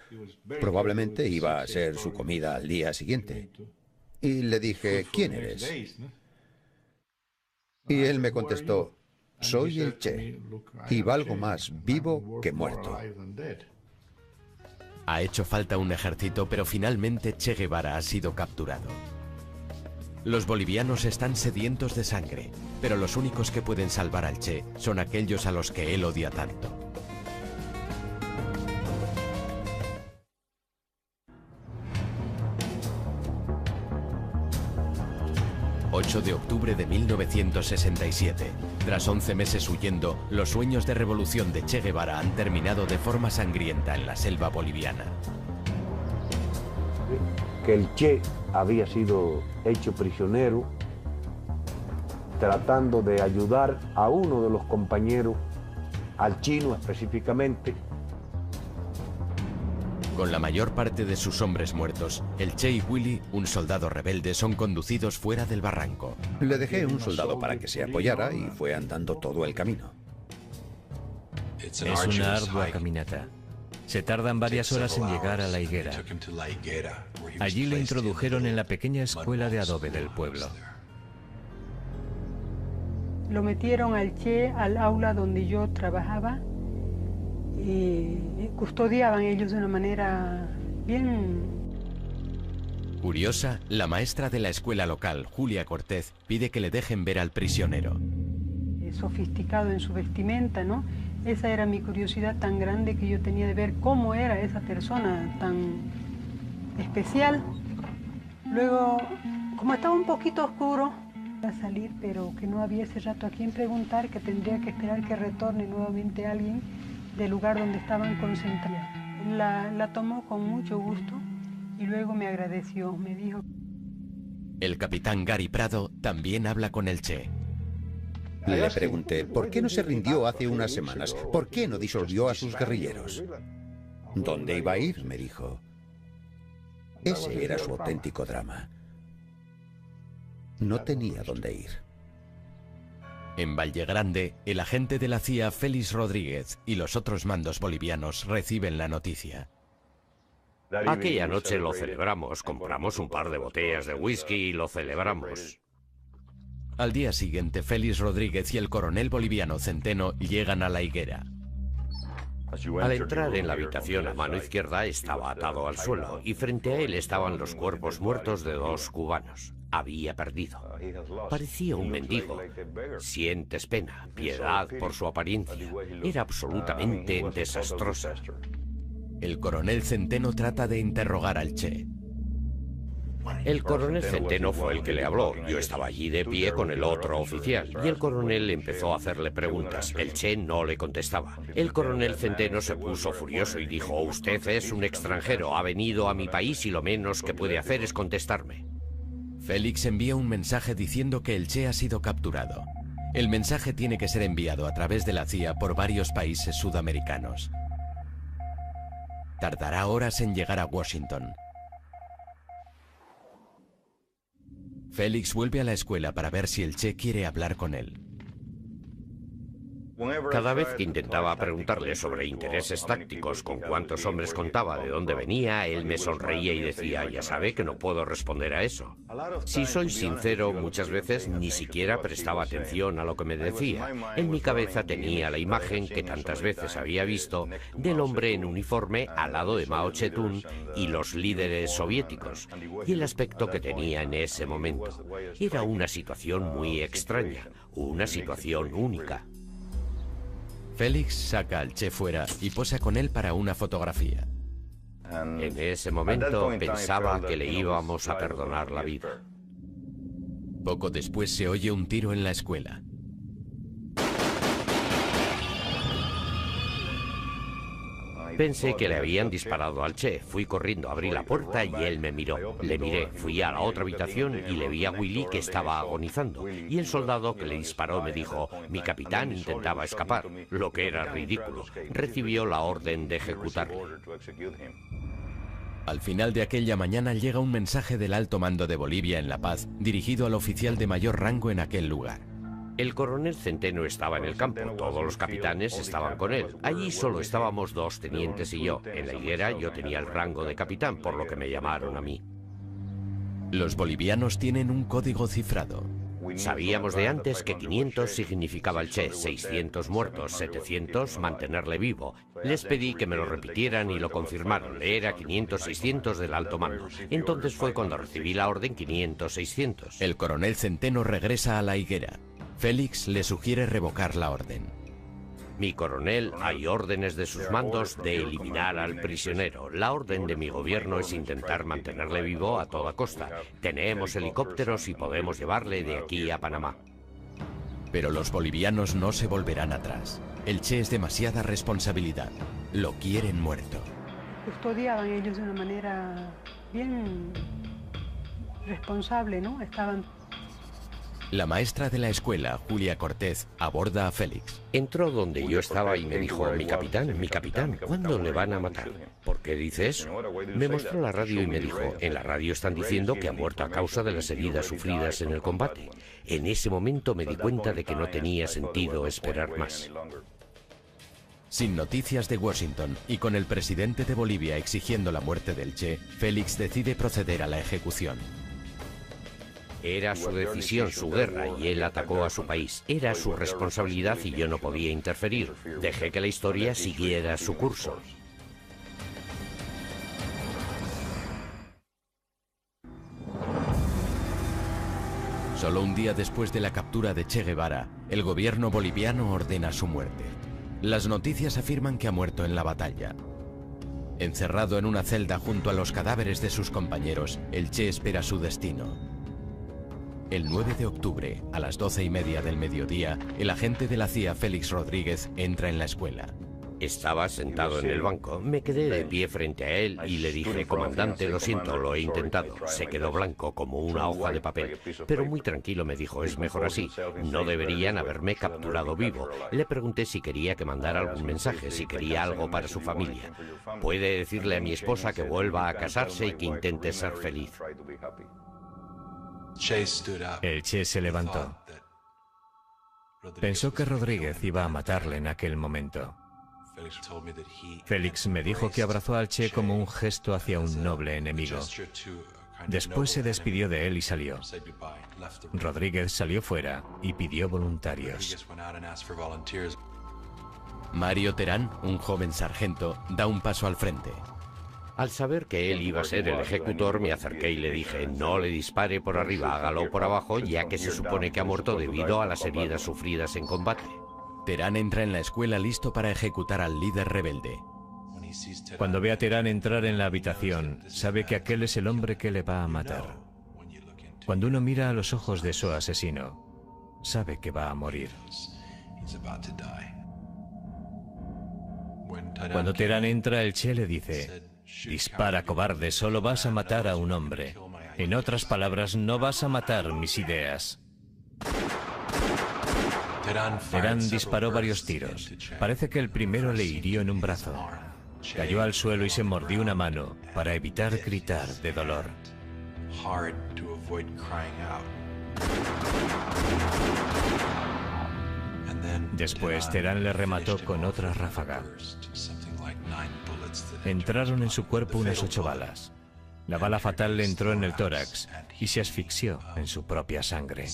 Probablemente iba a ser su comida al día siguiente. Y le dije, ¿quién eres? Y él me contestó, soy el Che, y valgo más vivo que muerto. Ha hecho falta un ejército, pero finalmente Che Guevara ha sido capturado. Los bolivianos están sedientos de sangre, pero los únicos que pueden salvar al Che son aquellos a los que él odia tanto. ...8 de octubre de 1967... Tras 11 meses huyendo, los sueños de revolución de Che Guevara han terminado de forma sangrienta en la selva boliviana. Que el Che había sido hecho prisionero tratando de ayudar a uno de los compañeros, al chino específicamente. Con la mayor parte de sus hombres muertos, el Che y Willy, un soldado rebelde, son conducidos fuera del barranco. Le dejé un soldado para que se apoyara y fue andando todo el camino. Es una ardua caminata. Se tardan varias horas en llegar a La Higuera. Allí le introdujeron en la pequeña escuela de adobe del pueblo. Lo metieron al Che al aula donde yo trabajaba y custodiaban ellos de una manera bien... Curiosa, la maestra de la escuela local, Julia Cortez, pide que le dejen ver al prisionero. Sofisticado en su vestimenta, ¿no? Esa era mi curiosidad tan grande que yo tenía de ver cómo era esa persona tan especial. Luego, como estaba un poquito oscuro, a salir, pero que no había ese rato a quien preguntar, que tendría que esperar que retorne nuevamente alguien del lugar donde estaban concentrados. La tomó con mucho gusto y luego me agradeció, me dijo. El capitán Gary Prado también habla con el Che. Le pregunté, ¿por qué no se rindió hace unas semanas? ¿Por qué no disolvió a sus guerrilleros? ¿Dónde iba a ir?, me dijo. Ese era su auténtico drama. No tenía dónde ir. En Valle Grande, el agente de la CIA, Félix Rodríguez, y los otros mandos bolivianos reciben la noticia. Aquella noche lo celebramos, compramos un par de botellas de whisky y lo celebramos. Al día siguiente, Félix Rodríguez y el coronel boliviano Centeno llegan a La Higuera. Al entrar en la habitación a mano izquierda estaba atado al suelo y frente a él estaban los cuerpos muertos de 2 cubanos. Había perdido. Parecía un mendigo. Sientes pena, piedad por su apariencia. Era absolutamente desastrosa. El coronel Centeno trata de interrogar al Che. El coronel Centeno fue el que le habló. Yo estaba allí de pie con el otro oficial y el coronel empezó a hacerle preguntas. El Che no le contestaba. El coronel Centeno se puso furioso y dijo: usted es un extranjero, ha venido a mi país y lo menos que puede hacer es contestarme. Félix envía un mensaje diciendo que el Che ha sido capturado. El mensaje tiene que ser enviado a través de la CIA por varios países sudamericanos. Tardará horas en llegar a Washington. Félix vuelve a la escuela para ver si el Che quiere hablar con él. Cada vez que intentaba preguntarle sobre intereses tácticos, con cuántos hombres contaba, de dónde venía, él me sonreía y decía: ya sabe que no puedo responder a eso. Si soy sincero, muchas veces ni siquiera prestaba atención a lo que me decía. En mi cabeza tenía la imagen que tantas veces había visto del hombre en uniforme al lado de Mao Zedong y los líderes soviéticos, y el aspecto que tenía en ese momento. Era una situación muy extraña, una situación única. Félix saca al Che fuera y posa con él para una fotografía. En ese momento pensaba que le íbamos a perdonar la vida. Poco después se oye un tiro en la escuela. Pensé que le habían disparado al Che. Fui corriendo, abrí la puerta y él me miró. Le miré, fui a la otra habitación y le vi a Willy que estaba agonizando. Y el soldado que le disparó me dijo, mi capitán intentaba escapar, lo que era ridículo. Recibió la orden de ejecutarle. Al final de aquella mañana llega un mensaje del alto mando de Bolivia en La Paz, dirigido al oficial de mayor rango en aquel lugar. El coronel Centeno estaba en el campo, todos los capitanes estaban con él. Allí solo estábamos 2 tenientes y yo. En la higuera yo tenía el rango de capitán, por lo que me llamaron a mí. Los bolivianos tienen un código cifrado. Sabíamos de antes que 500 significaba el Che, 600 muertos, 700 mantenerle vivo. Les pedí que me lo repitieran y lo confirmaron. Era 500-600 del alto mando. Entonces fue cuando recibí la orden 500-600. El coronel Centeno regresa a la higuera. Félix le sugiere revocar la orden. Mi coronel, hay órdenes de sus mandos de eliminar al prisionero. La orden de mi gobierno es intentar mantenerle vivo a toda costa. Tenemos helicópteros y podemos llevarle de aquí a Panamá. Pero los bolivianos no se volverán atrás. El Che es demasiada responsabilidad. Lo quieren muerto. Custodiaban ellos de una manera bien responsable, ¿no? Estaban... La maestra de la escuela, Julia Cortés, aborda a Félix. Entró donde yo estaba y me dijo, mi capitán, ¿cuándo le van a matar? ¿Por qué dice eso? Me mostró la radio y me dijo, en la radio están diciendo que ha muerto a causa de las heridas sufridas en el combate. En ese momento me di cuenta de que no tenía sentido esperar más. Sin noticias de Washington y con el presidente de Bolivia exigiendo la muerte del Che, Félix decide proceder a la ejecución. Era su decisión, su guerra, y él atacó a su país. Era su responsabilidad y yo no podía interferir. Dejé que la historia siguiera su curso. Solo un día después de la captura de Che Guevara, el gobierno boliviano ordena su muerte. Las noticias afirman que ha muerto en la batalla. Encerrado en una celda junto a los cadáveres de sus compañeros, el Che espera su destino. El 9 de octubre, a las 12:30 del mediodía, el agente de la CIA, Félix Rodríguez, entra en la escuela. Estaba sentado en el banco. Me quedé de pie frente a él y le dije, comandante, lo siento, lo he intentado. Se quedó blanco como una hoja de papel, pero muy tranquilo me dijo, es mejor así. No deberían haberme capturado vivo. Le pregunté si quería que mandara algún mensaje, si quería algo para su familia. Puede decirle a mi esposa que vuelva a casarse y que intente ser feliz. El Che se levantó. Pensó que Rodríguez iba a matarle en aquel momento. Félix me dijo que abrazó al Che como un gesto hacia un noble enemigo. Después se despidió de él y salió. Rodríguez salió fuera y pidió voluntarios. Mario Terán, un joven sargento, da un paso al frente. Al saber que él iba a ser el ejecutor, me acerqué y le dije, no le dispare por arriba, hágalo por abajo, ya que se supone que ha muerto debido a las heridas sufridas en combate. Terán entra en la escuela listo para ejecutar al líder rebelde. Cuando ve a Terán entrar en la habitación, sabe que aquel es el hombre que le va a matar. Cuando uno mira a los ojos de su asesino, sabe que va a morir. Cuando Terán entra, el Che le dice, dispara, cobarde, solo vas a matar a un hombre. En otras palabras, no vas a matar mis ideas. Terán disparó varios tiros. Parece que el primero le hirió en un brazo. Cayó al suelo y se mordió una mano para evitar gritar de dolor. Después, Terán le remató con otra ráfaga. Entraron en su cuerpo unas 8 balas. La bala fatal le entró en el tórax y se asfixió en su propia sangre.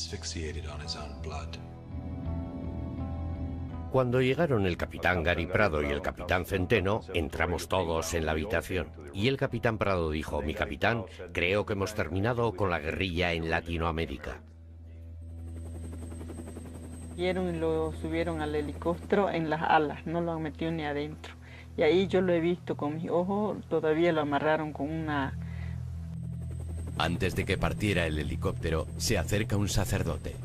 Cuando llegaron el capitán Gary Prado y el capitán Centeno, entramos todos en la habitación. Y el capitán Prado dijo, mi capitán, creo que hemos terminado con la guerrilla en Latinoamérica. Y lo subieron al helicóptero en las alas, no lo han metido ni adentro. Y ahí yo lo he visto con mis ojos, todavía lo amarraron con una... Antes de que partiera el helicóptero, se acerca un sacerdote.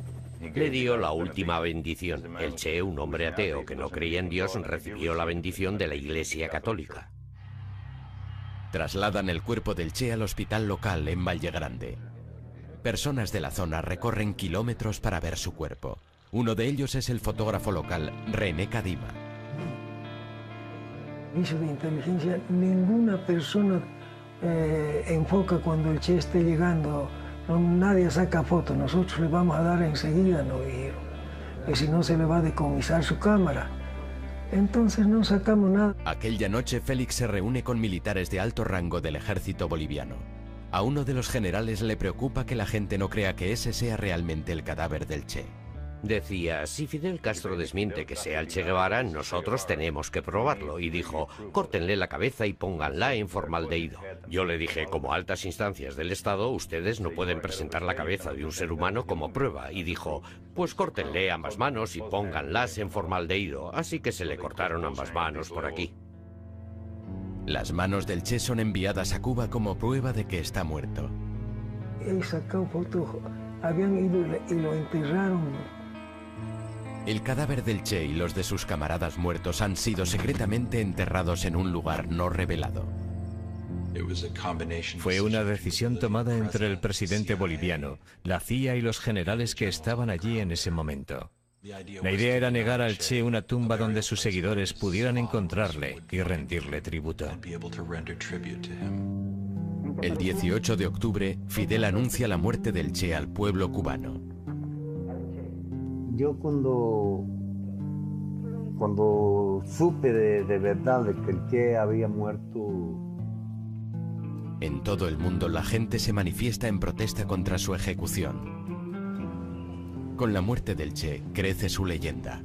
Le dio la última bendición. El Che, un hombre ateo que no creía en Dios, recibió la bendición de la Iglesia Católica. Trasladan el cuerpo del Che al hospital local en Valle Grande. Personas de la zona recorren kilómetros para ver su cuerpo. Uno de ellos es el fotógrafo local, René Cadima. Servicio de inteligencia, ninguna persona enfoca cuando el Che esté llegando. Nadie saca fotos, nosotros le vamos a dar enseguida, no dijeron, que si no se le va a decomisar su cámara. Entonces no sacamos nada. Aquella noche Félix se reúne con militares de alto rango del ejército boliviano. A uno de los generales le preocupa que la gente no crea que ese sea realmente el cadáver del Che. Decía, si Fidel Castro desmiente que sea el Che Guevara, nosotros tenemos que probarlo. Y dijo, córtenle la cabeza y pónganla en formaldehído. Yo le dije, como altas instancias del Estado, ustedes no pueden presentar la cabeza de un ser humano como prueba. Y dijo, pues córtenle ambas manos y pónganlas en formaldehído. Así que se le cortaron ambas manos por aquí. Las manos del Che son enviadas a Cuba como prueba de que está muerto. He sacado fotos, habían ido y lo enterraron. El cadáver del Che y los de sus camaradas muertos han sido secretamente enterrados en un lugar no revelado. Fue una decisión tomada entre el presidente boliviano, la CIA y los generales que estaban allí en ese momento. La idea era negar al Che una tumba donde sus seguidores pudieran encontrarle y rendirle tributo. El 18 de octubre, Fidel anuncia la muerte del Che al pueblo cubano. Yo cuando supe de verdad de que el Che había muerto... En todo el mundo la gente se manifiesta en protesta contra su ejecución. Con la muerte del Che crece su leyenda.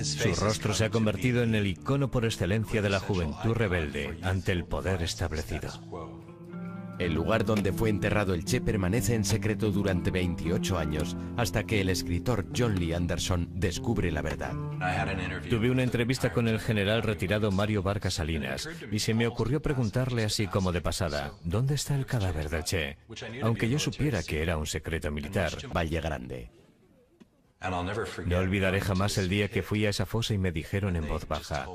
Su rostro se ha convertido en el icono por excelencia de la juventud rebelde ante el poder establecido. El lugar donde fue enterrado el Che permanece en secreto durante 28 años, hasta que el escritor John Lee Anderson descubre la verdad. Tuve una entrevista con el general retirado Mario Vargas Salinas y se me ocurrió preguntarle así como de pasada, ¿dónde está el cadáver del Che? Aunque yo supiera que era un secreto militar. Valle Grande. No olvidaré jamás el día que fui a esa fosa y me dijeron en voz baja,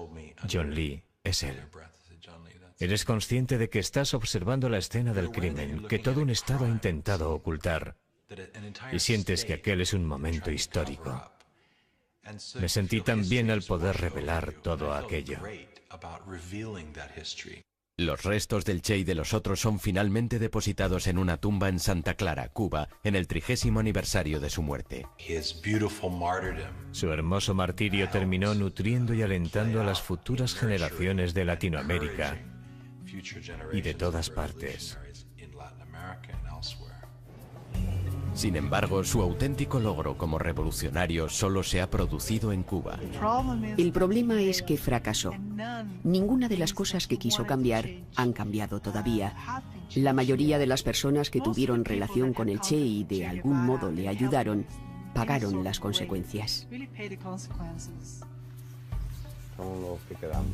John Lee, es él. Eres consciente de que estás observando la escena del crimen, que todo un Estado ha intentado ocultar, y sientes que aquel es un momento histórico. Me sentí tan bien al poder revelar todo aquello. Los restos del Che y de los otros son finalmente depositados en una tumba en Santa Clara, Cuba, en el 30º aniversario de su muerte. Su hermoso martirio terminó nutriendo y alentando a las futuras generaciones de Latinoamérica y de todas partes. Sin embargo, su auténtico logro como revolucionario solo se ha producido en Cuba. El problema es que fracasó. Ninguna de las cosas que quiso cambiar han cambiado todavía. La mayoría de las personas que tuvieron relación con el Che y de algún modo le ayudaron, pagaron las consecuencias. Somos los que quedamos.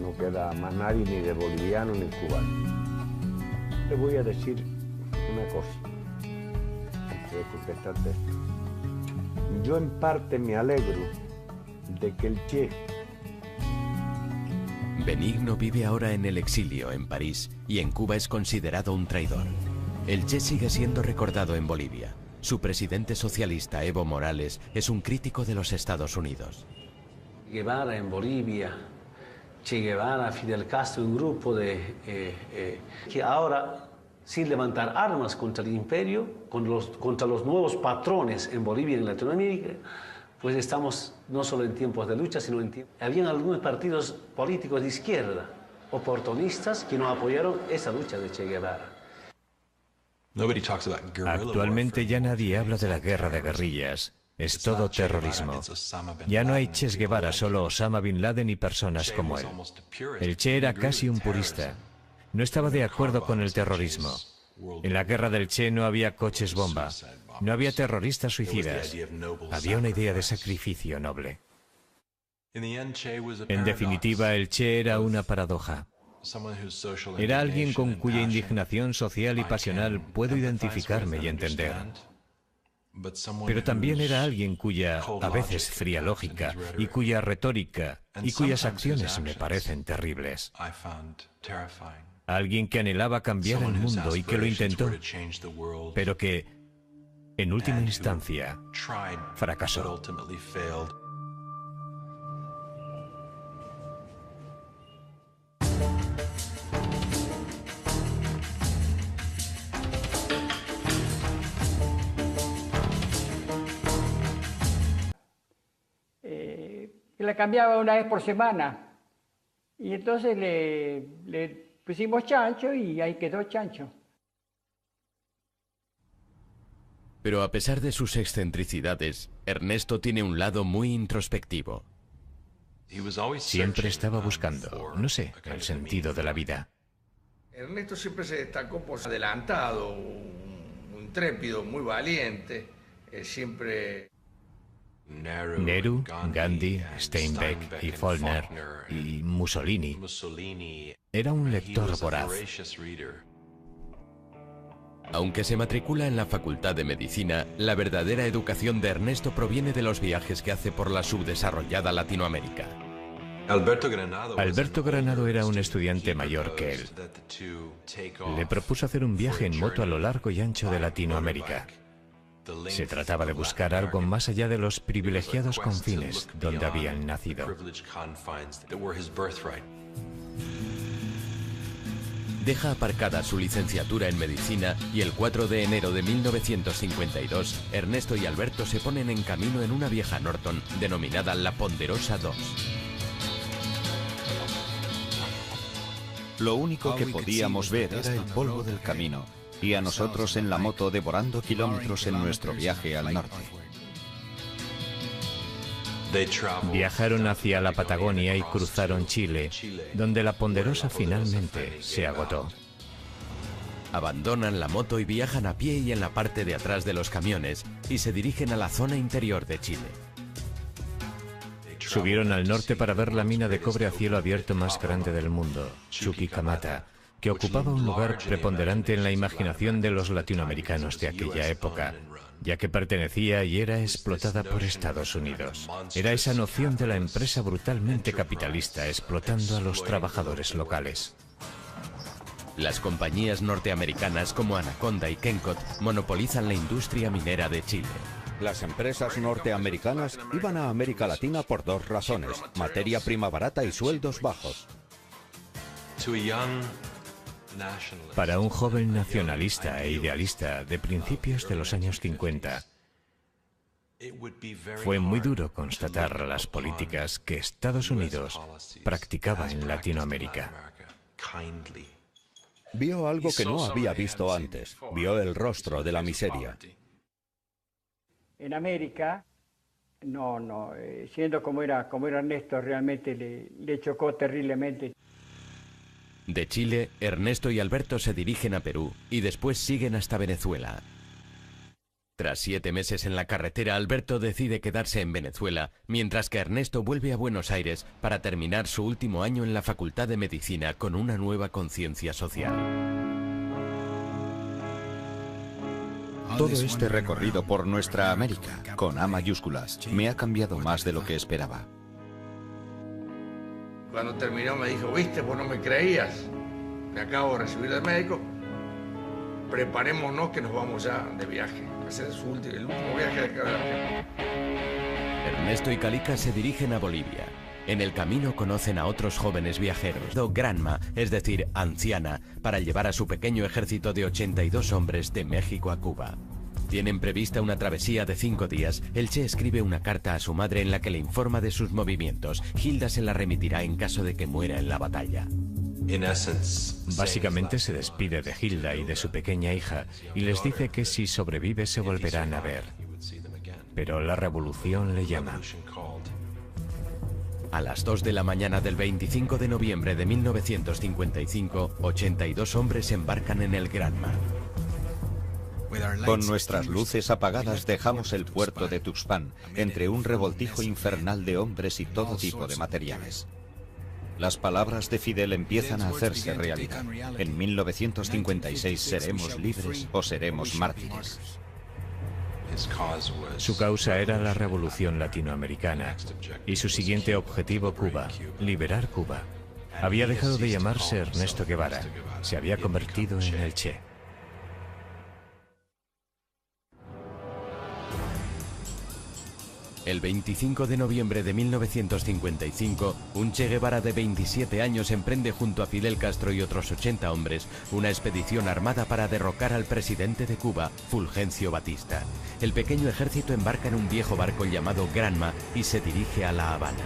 No queda más nadie, ni de boliviano ni cubano. Te voy a decir una cosa, antes de contestarte esto. Yo en parte me alegro de que el Che... Benigno vive ahora en el exilio en París y en Cuba es considerado un traidor. El Che sigue siendo recordado en Bolivia. Su presidente socialista, Evo Morales, es un crítico de los Estados Unidos. Guevara en Bolivia, Che Guevara, Fidel Castro, un grupo que ahora, sin levantar armas contra el imperio, contra los nuevos patrones en Bolivia y en Latinoamérica, pues estamos no solo en tiempos de lucha, sino en tiempos... Habían algunos partidos políticos de izquierda, oportunistas, que no apoyaron esa lucha de Che Guevara. Actualmente ya nadie habla de la guerra de guerrillas. Es todo terrorismo. Ya no hay Che Guevara, solo Osama Bin Laden y personas como él. El Che era casi un purista. No estaba de acuerdo con el terrorismo. En la guerra del Che no había coches bomba. No había terroristas suicidas. Había una idea de sacrificio noble. En definitiva, el Che era una paradoja. Era alguien con cuya indignación social y pasional puedo identificarme y entender. Pero también era alguien cuya, a veces fría lógica, y cuya retórica, y cuyas acciones me parecen terribles. Alguien que anhelaba cambiar el mundo y que lo intentó, pero que, en última instancia, fracasó. La cambiaba una vez por semana y entonces le pusimos Chancho y ahí quedó Chancho. Pero a pesar de sus excentricidades, Ernesto tiene un lado muy introspectivo. Siempre estaba buscando, no sé, el sentido de la vida. Ernesto siempre se destacó por ser adelantado, un intrépido, muy valiente, siempre... Nehru, Gandhi, Steinbeck y Follner y Mussolini. Era un lector voraz. Aunque se matricula en la Facultad de Medicina, la verdadera educación de Ernesto proviene de los viajes que hace por la subdesarrollada Latinoamérica. Alberto Granado era un estudiante mayor que él. Le propuso hacer un viaje en moto a lo largo y ancho de Latinoamérica. Se trataba de buscar algo más allá de los privilegiados confines donde habían nacido. Deja aparcada su licenciatura en medicina y el 4 de enero de 1952, Ernesto y Alberto se ponen en camino en una vieja Norton denominada La Ponderosa 2. Lo único que podíamos ver era el polvo del camino y a nosotros en la moto devorando kilómetros en nuestro viaje al norte. Viajaron hacia la Patagonia y cruzaron Chile, donde la Ponderosa finalmente se agotó. Abandonan la moto y viajan a pie y en la parte de atrás de los camiones y se dirigen a la zona interior de Chile. Subieron al norte para ver la mina de cobre a cielo abierto más grande del mundo, Chuquicamata, que ocupaba un lugar preponderante en la imaginación de los latinoamericanos de aquella época, ya que pertenecía y era explotada por Estados Unidos. Era esa noción de la empresa brutalmente capitalista explotando a los trabajadores locales. Las compañías norteamericanas como Anaconda y Kencott monopolizan la industria minera de Chile. Las empresas norteamericanas iban a América Latina por dos razones: materia prima barata y sueldos bajos. Para un joven nacionalista e idealista de principios de los años 50, fue muy duro constatar las políticas que Estados Unidos practicaba en Latinoamérica. Vio algo que no había visto antes. Vio el rostro de la miseria. En América, siendo como era Ernesto, realmente le chocó terriblemente. De Chile, Ernesto y Alberto se dirigen a Perú y después siguen hasta Venezuela. Tras 7 meses en la carretera, Alberto decide quedarse en Venezuela, mientras que Ernesto vuelve a Buenos Aires para terminar su último año en la Facultad de Medicina con una nueva conciencia social. Todo este recorrido por nuestra América, con A mayúsculas, me ha cambiado más de lo que esperaba. Cuando terminó me dijo, viste, vos no me creías, me acabo de recibir del médico, preparémonos que nos vamos ya de viaje, a hacer el último viaje de acá. Ernesto y Calica se dirigen a Bolivia. En el camino conocen a otros jóvenes viajeros, Granma, es decir, anciana, para llevar a su pequeño ejército de 82 hombres de México a Cuba. Tienen prevista una travesía de 5 días. El Che escribe una carta a su madre en la que le informa de sus movimientos. Hilda se la remitirá en caso de que muera en la batalla. Básicamente se despide de Hilda y de su pequeña hija y les dice que si sobrevive se volverán a ver. Pero la revolución le llama. A las 2 de la mañana del 25 de noviembre de 1955, 82 hombres embarcan en el Granma. Con nuestras luces apagadas dejamos el puerto de Tuxpan, entre un revoltijo infernal de hombres y todo tipo de materiales. Las palabras de Fidel empiezan a hacerse realidad. En 1956 seremos libres o seremos mártires. Su causa era la revolución latinoamericana y su siguiente objetivo Cuba, liberar Cuba. Había dejado de llamarse Ernesto Guevara, se había convertido en el Che. El 25 de noviembre de 1955, un Che Guevara de 27 años emprende junto a Fidel Castro y otros 80 hombres una expedición armada para derrocar al presidente de Cuba, Fulgencio Batista. El pequeño ejército embarca en un viejo barco llamado Granma y se dirige a La Habana.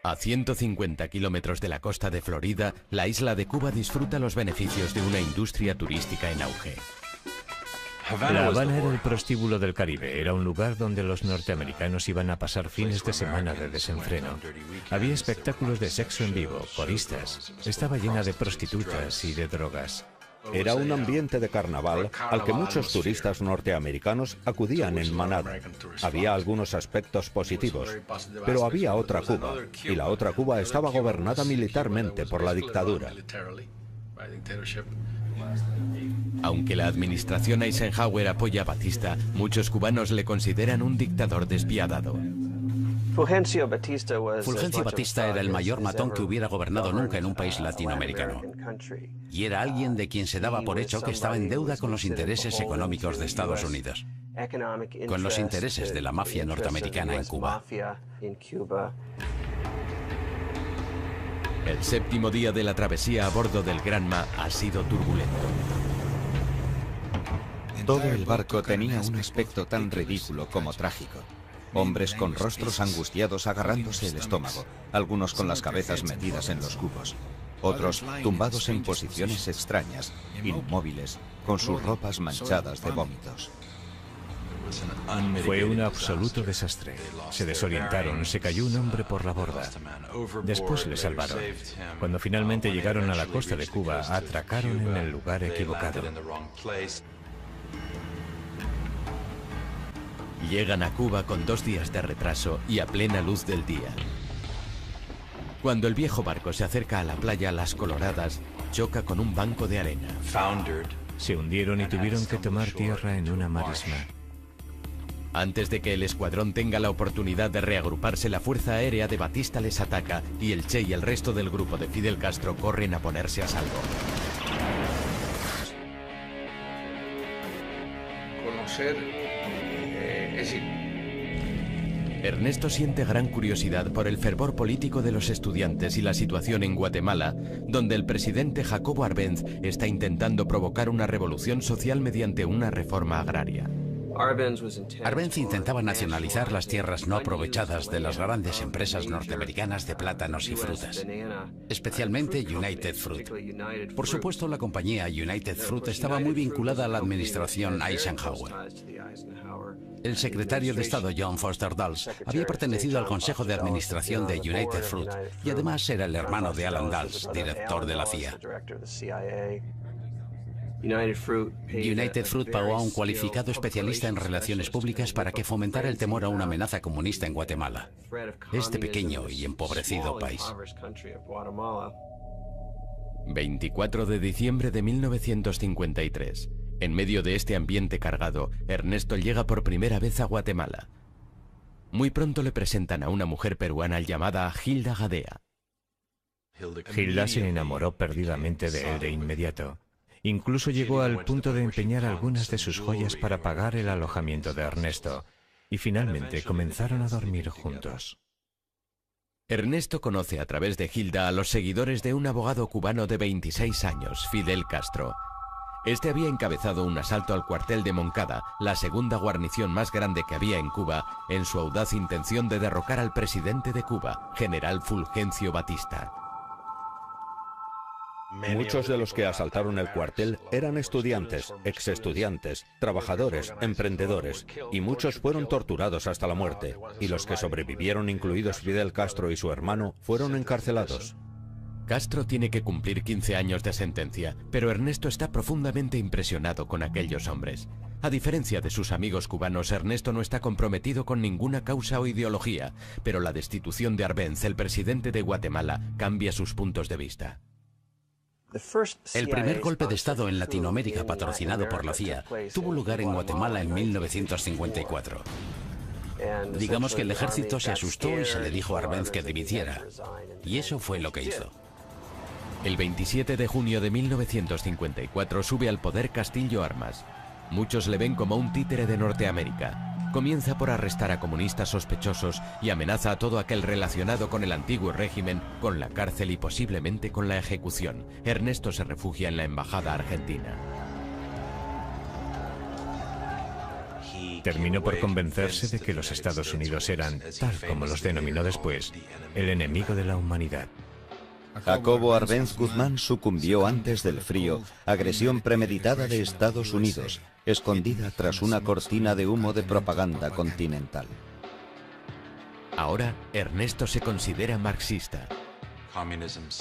A 150 kilómetros de la costa de Florida, la isla de Cuba disfruta los beneficios de una industria turística en auge. La Habana era el prostíbulo del Caribe, era un lugar donde los norteamericanos iban a pasar fines de semana de desenfreno. Había espectáculos de sexo en vivo, coristas, estaba llena de prostitutas y de drogas. Era un ambiente de carnaval al que muchos turistas norteamericanos acudían en manada. Había algunos aspectos positivos, pero había otra Cuba, y la otra Cuba estaba gobernada militarmente por la dictadura. Aunque la administración Eisenhower apoya a Batista, muchos cubanos le consideran un dictador despiadado. Fulgencio Batista era el mayor matón que hubiera gobernado nunca en un país latinoamericano. Y era alguien de quien se daba por hecho que estaba en deuda con los intereses económicos de Estados Unidos, con los intereses de la mafia norteamericana en Cuba. El séptimo día de la travesía a bordo del Granma ha sido turbulento. Todo el barco tenía un aspecto tan ridículo como trágico. Hombres con rostros angustiados agarrándose el estómago, algunos con las cabezas metidas en los cubos, otros tumbados en posiciones extrañas, inmóviles, con sus ropas manchadas de vómitos. Fue un absoluto desastre. Se desorientaron, se cayó un hombre por la borda. Después le salvaron. Cuando finalmente llegaron a la costa de Cuba, atracaron en el lugar equivocado. Llegan a Cuba con 2 días de retraso y a plena luz del día. Cuando el viejo barco se acerca a la playa Las Coloradas, choca con un banco de arena. Se hundieron y tuvieron que tomar tierra en una marisma. Antes de que el escuadrón tenga la oportunidad de reagruparse, la Fuerza Aérea de Batista les ataca y el Che y el resto del grupo de Fidel Castro corren a ponerse a salvo. Ernesto siente gran curiosidad por el fervor político de los estudiantes y la situación en Guatemala, donde el presidente Jacobo Arbenz está intentando provocar una revolución social mediante una reforma agraria. Arbenz intentaba nacionalizar las tierras no aprovechadas de las grandes empresas norteamericanas de plátanos y frutas, especialmente United Fruit. Por supuesto, la compañía United Fruit estaba muy vinculada a la administración Eisenhower. El secretario de Estado John Foster Dulles había pertenecido al Consejo de Administración de United Fruit y además era el hermano de Alan Dulles, director de la CIA. United Fruit pagó a un cualificado especialista en relaciones públicas para que fomentara el temor a una amenaza comunista en Guatemala, este pequeño y empobrecido país. 24 de diciembre de 1953. En medio de este ambiente cargado, Ernesto llega por primera vez a Guatemala. Muy pronto le presentan a una mujer peruana llamada Hilda Gadea. Hilda se enamoró perdidamente de él de inmediato. Incluso llegó al punto de empeñar algunas de sus joyas para pagar el alojamiento de Ernesto, y finalmente comenzaron a dormir juntos. Ernesto conoce a través de Hilda a los seguidores de un abogado cubano de 26 años, Fidel Castro. Este había encabezado un asalto al cuartel de Moncada, la segunda guarnición más grande que había en Cuba, en su audaz intención de derrocar al presidente de Cuba, general Fulgencio Batista. Muchos de los que asaltaron el cuartel eran estudiantes, exestudiantes, trabajadores, emprendedores, y muchos fueron torturados hasta la muerte, y los que sobrevivieron, incluidos Fidel Castro y su hermano, fueron encarcelados. Castro tiene que cumplir 15 años de sentencia, pero Ernesto está profundamente impresionado con aquellos hombres. A diferencia de sus amigos cubanos, Ernesto no está comprometido con ninguna causa o ideología, pero la destitución de Arbenz, el presidente de Guatemala, cambia sus puntos de vista. El primer golpe de Estado en Latinoamérica patrocinado por la CIA tuvo lugar en Guatemala en 1954. Digamos que el ejército se asustó y se le dijo a Arbenz que dimitiera. Y eso fue lo que hizo. El 27 de junio de 1954 sube al poder Castillo Armas. Muchos le ven como un títere de Norteamérica. Comienza por arrestar a comunistas sospechosos y amenaza a todo aquel relacionado con el antiguo régimen con la cárcel y posiblemente con la ejecución. Ernesto se refugia en la embajada argentina. Terminó por convencerse de que los Estados Unidos eran, tal como los denominó después, el enemigo de la humanidad. Jacobo Arbenz Guzmán sucumbió antes del frío, agresión premeditada de Estados Unidos, escondida tras una cortina de humo de propaganda continental. Ahora, Ernesto se considera marxista.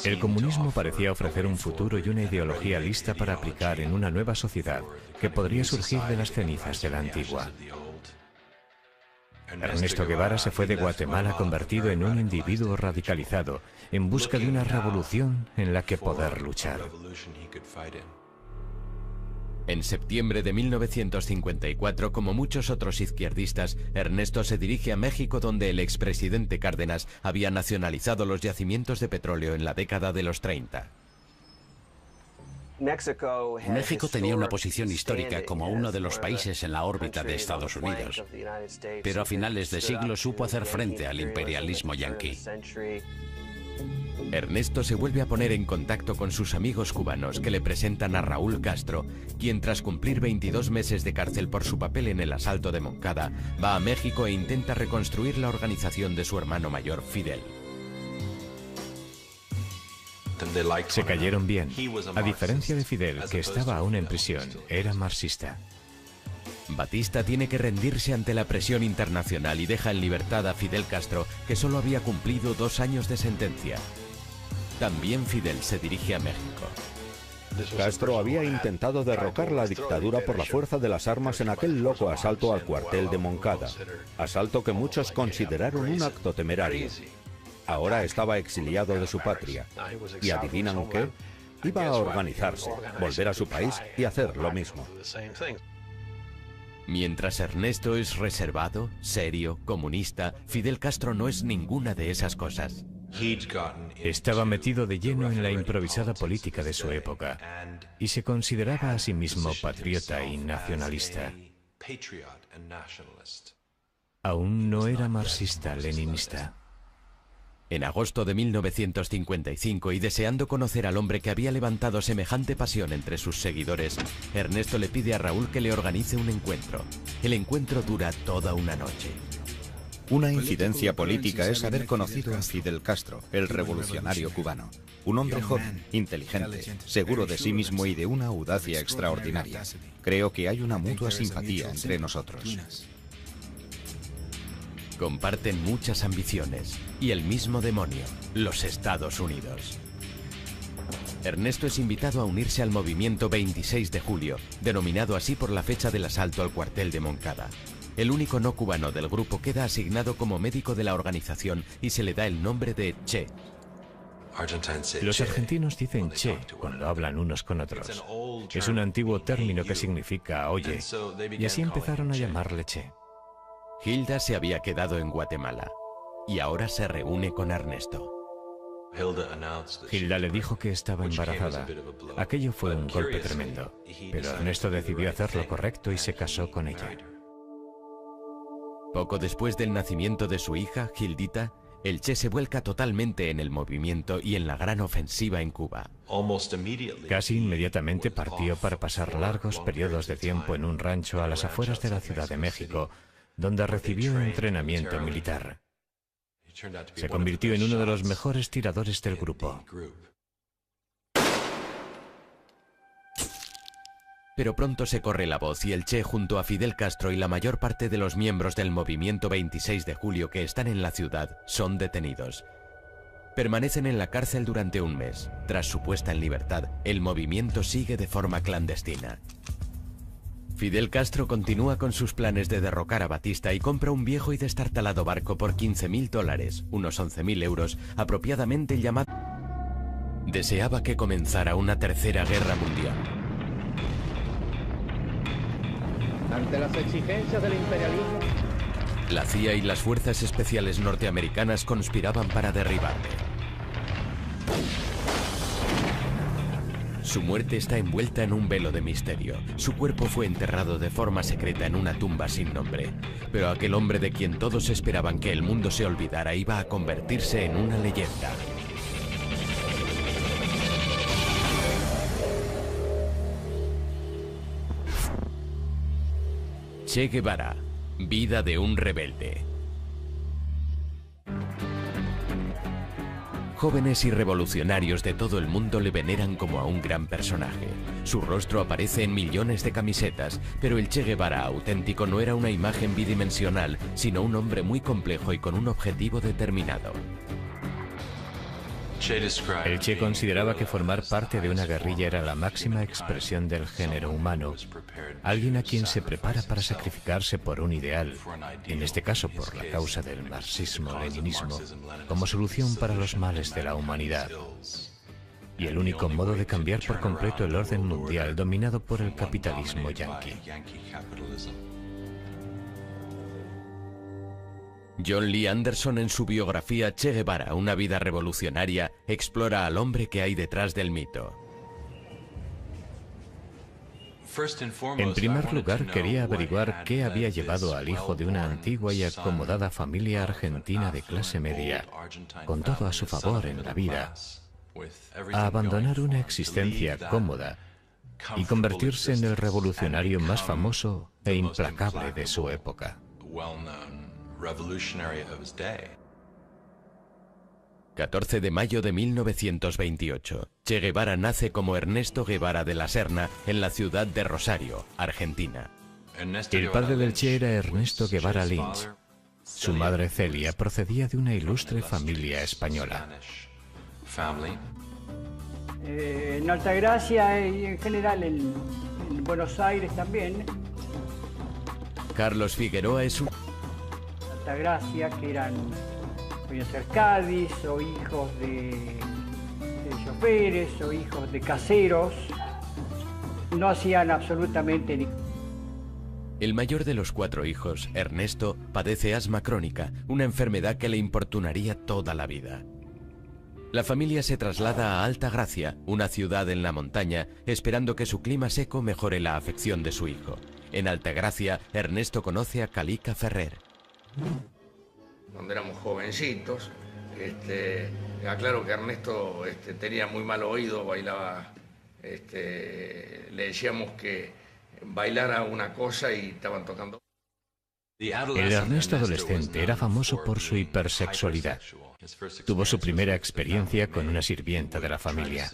El comunismo parecía ofrecer un futuro y una ideología lista para aplicar en una nueva sociedad que podría surgir de las cenizas de la antigua. Ernesto Guevara se fue de Guatemala convertido en un individuo radicalizado, en busca de una revolución en la que poder luchar. En septiembre de 1954, como muchos otros izquierdistas, Ernesto se dirige a México, donde el expresidente Cárdenas había nacionalizado los yacimientos de petróleo en la década de los 30. México tenía una posición histórica como uno de los países en la órbita de Estados Unidos, pero a finales de siglo supo hacer frente al imperialismo yanqui. Ernesto se vuelve a poner en contacto con sus amigos cubanos, que le presentan a Raúl Castro, quien tras cumplir 22 meses de cárcel por su papel en el asalto de Moncada, va a México e intenta reconstruir la organización de su hermano mayor, Fidel. Se cayeron bien. A diferencia de Fidel, que estaba aún en prisión, era marxista. Batista tiene que rendirse ante la presión internacional y deja en libertad a Fidel Castro, que solo había cumplido 2 años de sentencia. También Fidel se dirige a México. Castro había intentado derrocar la dictadura por la fuerza de las armas en aquel loco asalto al cuartel de Moncada, asalto que muchos consideraron un acto temerario. Ahora estaba exiliado de su patria. ¿Y adivinan qué? Iba a organizarse, volver a su país y hacer lo mismo. Mientras Ernesto es reservado, serio, comunista, Fidel Castro no es ninguna de esas cosas. Estaba metido de lleno en la improvisada política de su época y se consideraba a sí mismo patriota y nacionalista. Aún no era marxista-leninista. En agosto de 1955, y deseando conocer al hombre que había levantado semejante pasión entre sus seguidores, Ernesto le pide a Raúl que le organice un encuentro. El encuentro dura toda una noche. Una incidencia política es haber conocido a Fidel Castro, el revolucionario cubano. Un hombre joven, inteligente, seguro de sí mismo y de una audacia extraordinaria. Creo que hay una mutua simpatía entre nosotros. Comparten muchas ambiciones y el mismo demonio, los Estados Unidos. Ernesto es invitado a unirse al movimiento 26 de julio, denominado así por la fecha del asalto al cuartel de Moncada. El único no cubano del grupo queda asignado como médico de la organización y se le da el nombre de Che. Los argentinos dicen Che cuando hablan unos con otros. Es un antiguo término que significa oye, y así empezaron a llamarle Che. Hilda se había quedado en Guatemala y ahora se reúne con Ernesto. Hilda le dijo que estaba embarazada. Aquello fue un golpe tremendo, pero Ernesto decidió hacer lo correcto y se casó con ella. Poco después del nacimiento de su hija, Hildita, el Che se vuelca totalmente en el movimiento y en la gran ofensiva en Cuba. Casi inmediatamente partió para pasar largos periodos de tiempo en un rancho a las afueras de la Ciudad de México, donde recibió entrenamiento militar. Se convirtió en uno de los mejores tiradores del grupo. Pero pronto se corre la voz y el Che, junto a Fidel Castro y la mayor parte de los miembros del movimiento 26 de julio que están en la ciudad, son detenidos. Permanecen en la cárcel durante un mes. Tras su puesta en libertad, el movimiento sigue de forma clandestina. Fidel Castro continúa con sus planes de derrocar a Batista y compra un viejo y destartalado barco por $15.000, unos 11.000 euros, apropiadamente llamado... Deseaba que comenzara una tercera guerra mundial. Ante las exigencias del imperialismo, La CIA y las fuerzas especiales norteamericanas conspiraban para derribarle. Su muerte está envuelta en un velo de misterio. Su cuerpo fue enterrado de forma secreta en una tumba sin nombre. Pero aquel hombre de quien todos esperaban que el mundo se olvidara iba a convertirse en una leyenda. Che Guevara, vida de un rebelde. Jóvenes y revolucionarios de todo el mundo le veneran como a un gran personaje. Su rostro aparece en millones de camisetas, pero el Che Guevara auténtico no era una imagen bidimensional, sino un hombre muy complejo y con un objetivo determinado. El Che consideraba que formar parte de una guerrilla era la máxima expresión del género humano. Alguien a quien se prepara para sacrificarse por un ideal, en este caso por la causa del marxismo-leninismo, como solución para los males de la humanidad. Y el único modo de cambiar por completo el orden mundial dominado por el capitalismo yanqui. John Lee Anderson, en su biografía Che Guevara, una vida revolucionaria, explora al hombre que hay detrás del mito. En primer lugar, quería averiguar qué había llevado al hijo de una antigua y acomodada familia argentina de clase media, con todo a su favor en la vida, a abandonar una existencia cómoda y convertirse en el revolucionario más famoso e implacable de su época. 14 de mayo de 1928. Che Guevara nace como Ernesto Guevara de la Serna en la ciudad de Rosario, Argentina. El padre del Che era Ernesto Guevara Lynch. Su madre Celia procedía de una ilustre familia española. En Altagracia y en general en Buenos Aires también. Carlos Figueroa es un... Altagracia, que eran, podían ser Cádiz, o hijos de choferes, o hijos de caseros. No hacían absolutamente ni... El mayor de los 4 hijos, Ernesto, padece asma crónica, una enfermedad que le importunaría toda la vida. La familia se traslada a Altagracia, una ciudad en la montaña, esperando que su clima seco mejore la afección de su hijo. En Altagracia, Ernesto conoce a Calica Ferrer. Cuando éramos jovencitos, aclaro que Ernesto tenía muy mal oído, bailaba, le decíamos que bailara una cosa y estaban tocando. El Ernesto adolescente era famoso por su hipersexualidad. Tuvo su primera experiencia con una sirvienta de la familia.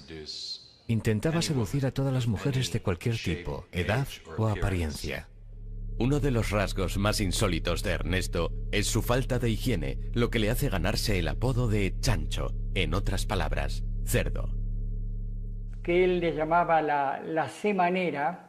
Intentaba seducir a todas las mujeres de cualquier tipo, edad o apariencia. Uno de los rasgos más insólitos de Ernesto es su falta de higiene, lo que le hace ganarse el apodo de chancho, en otras palabras, cerdo. Que él le llamaba la semanera,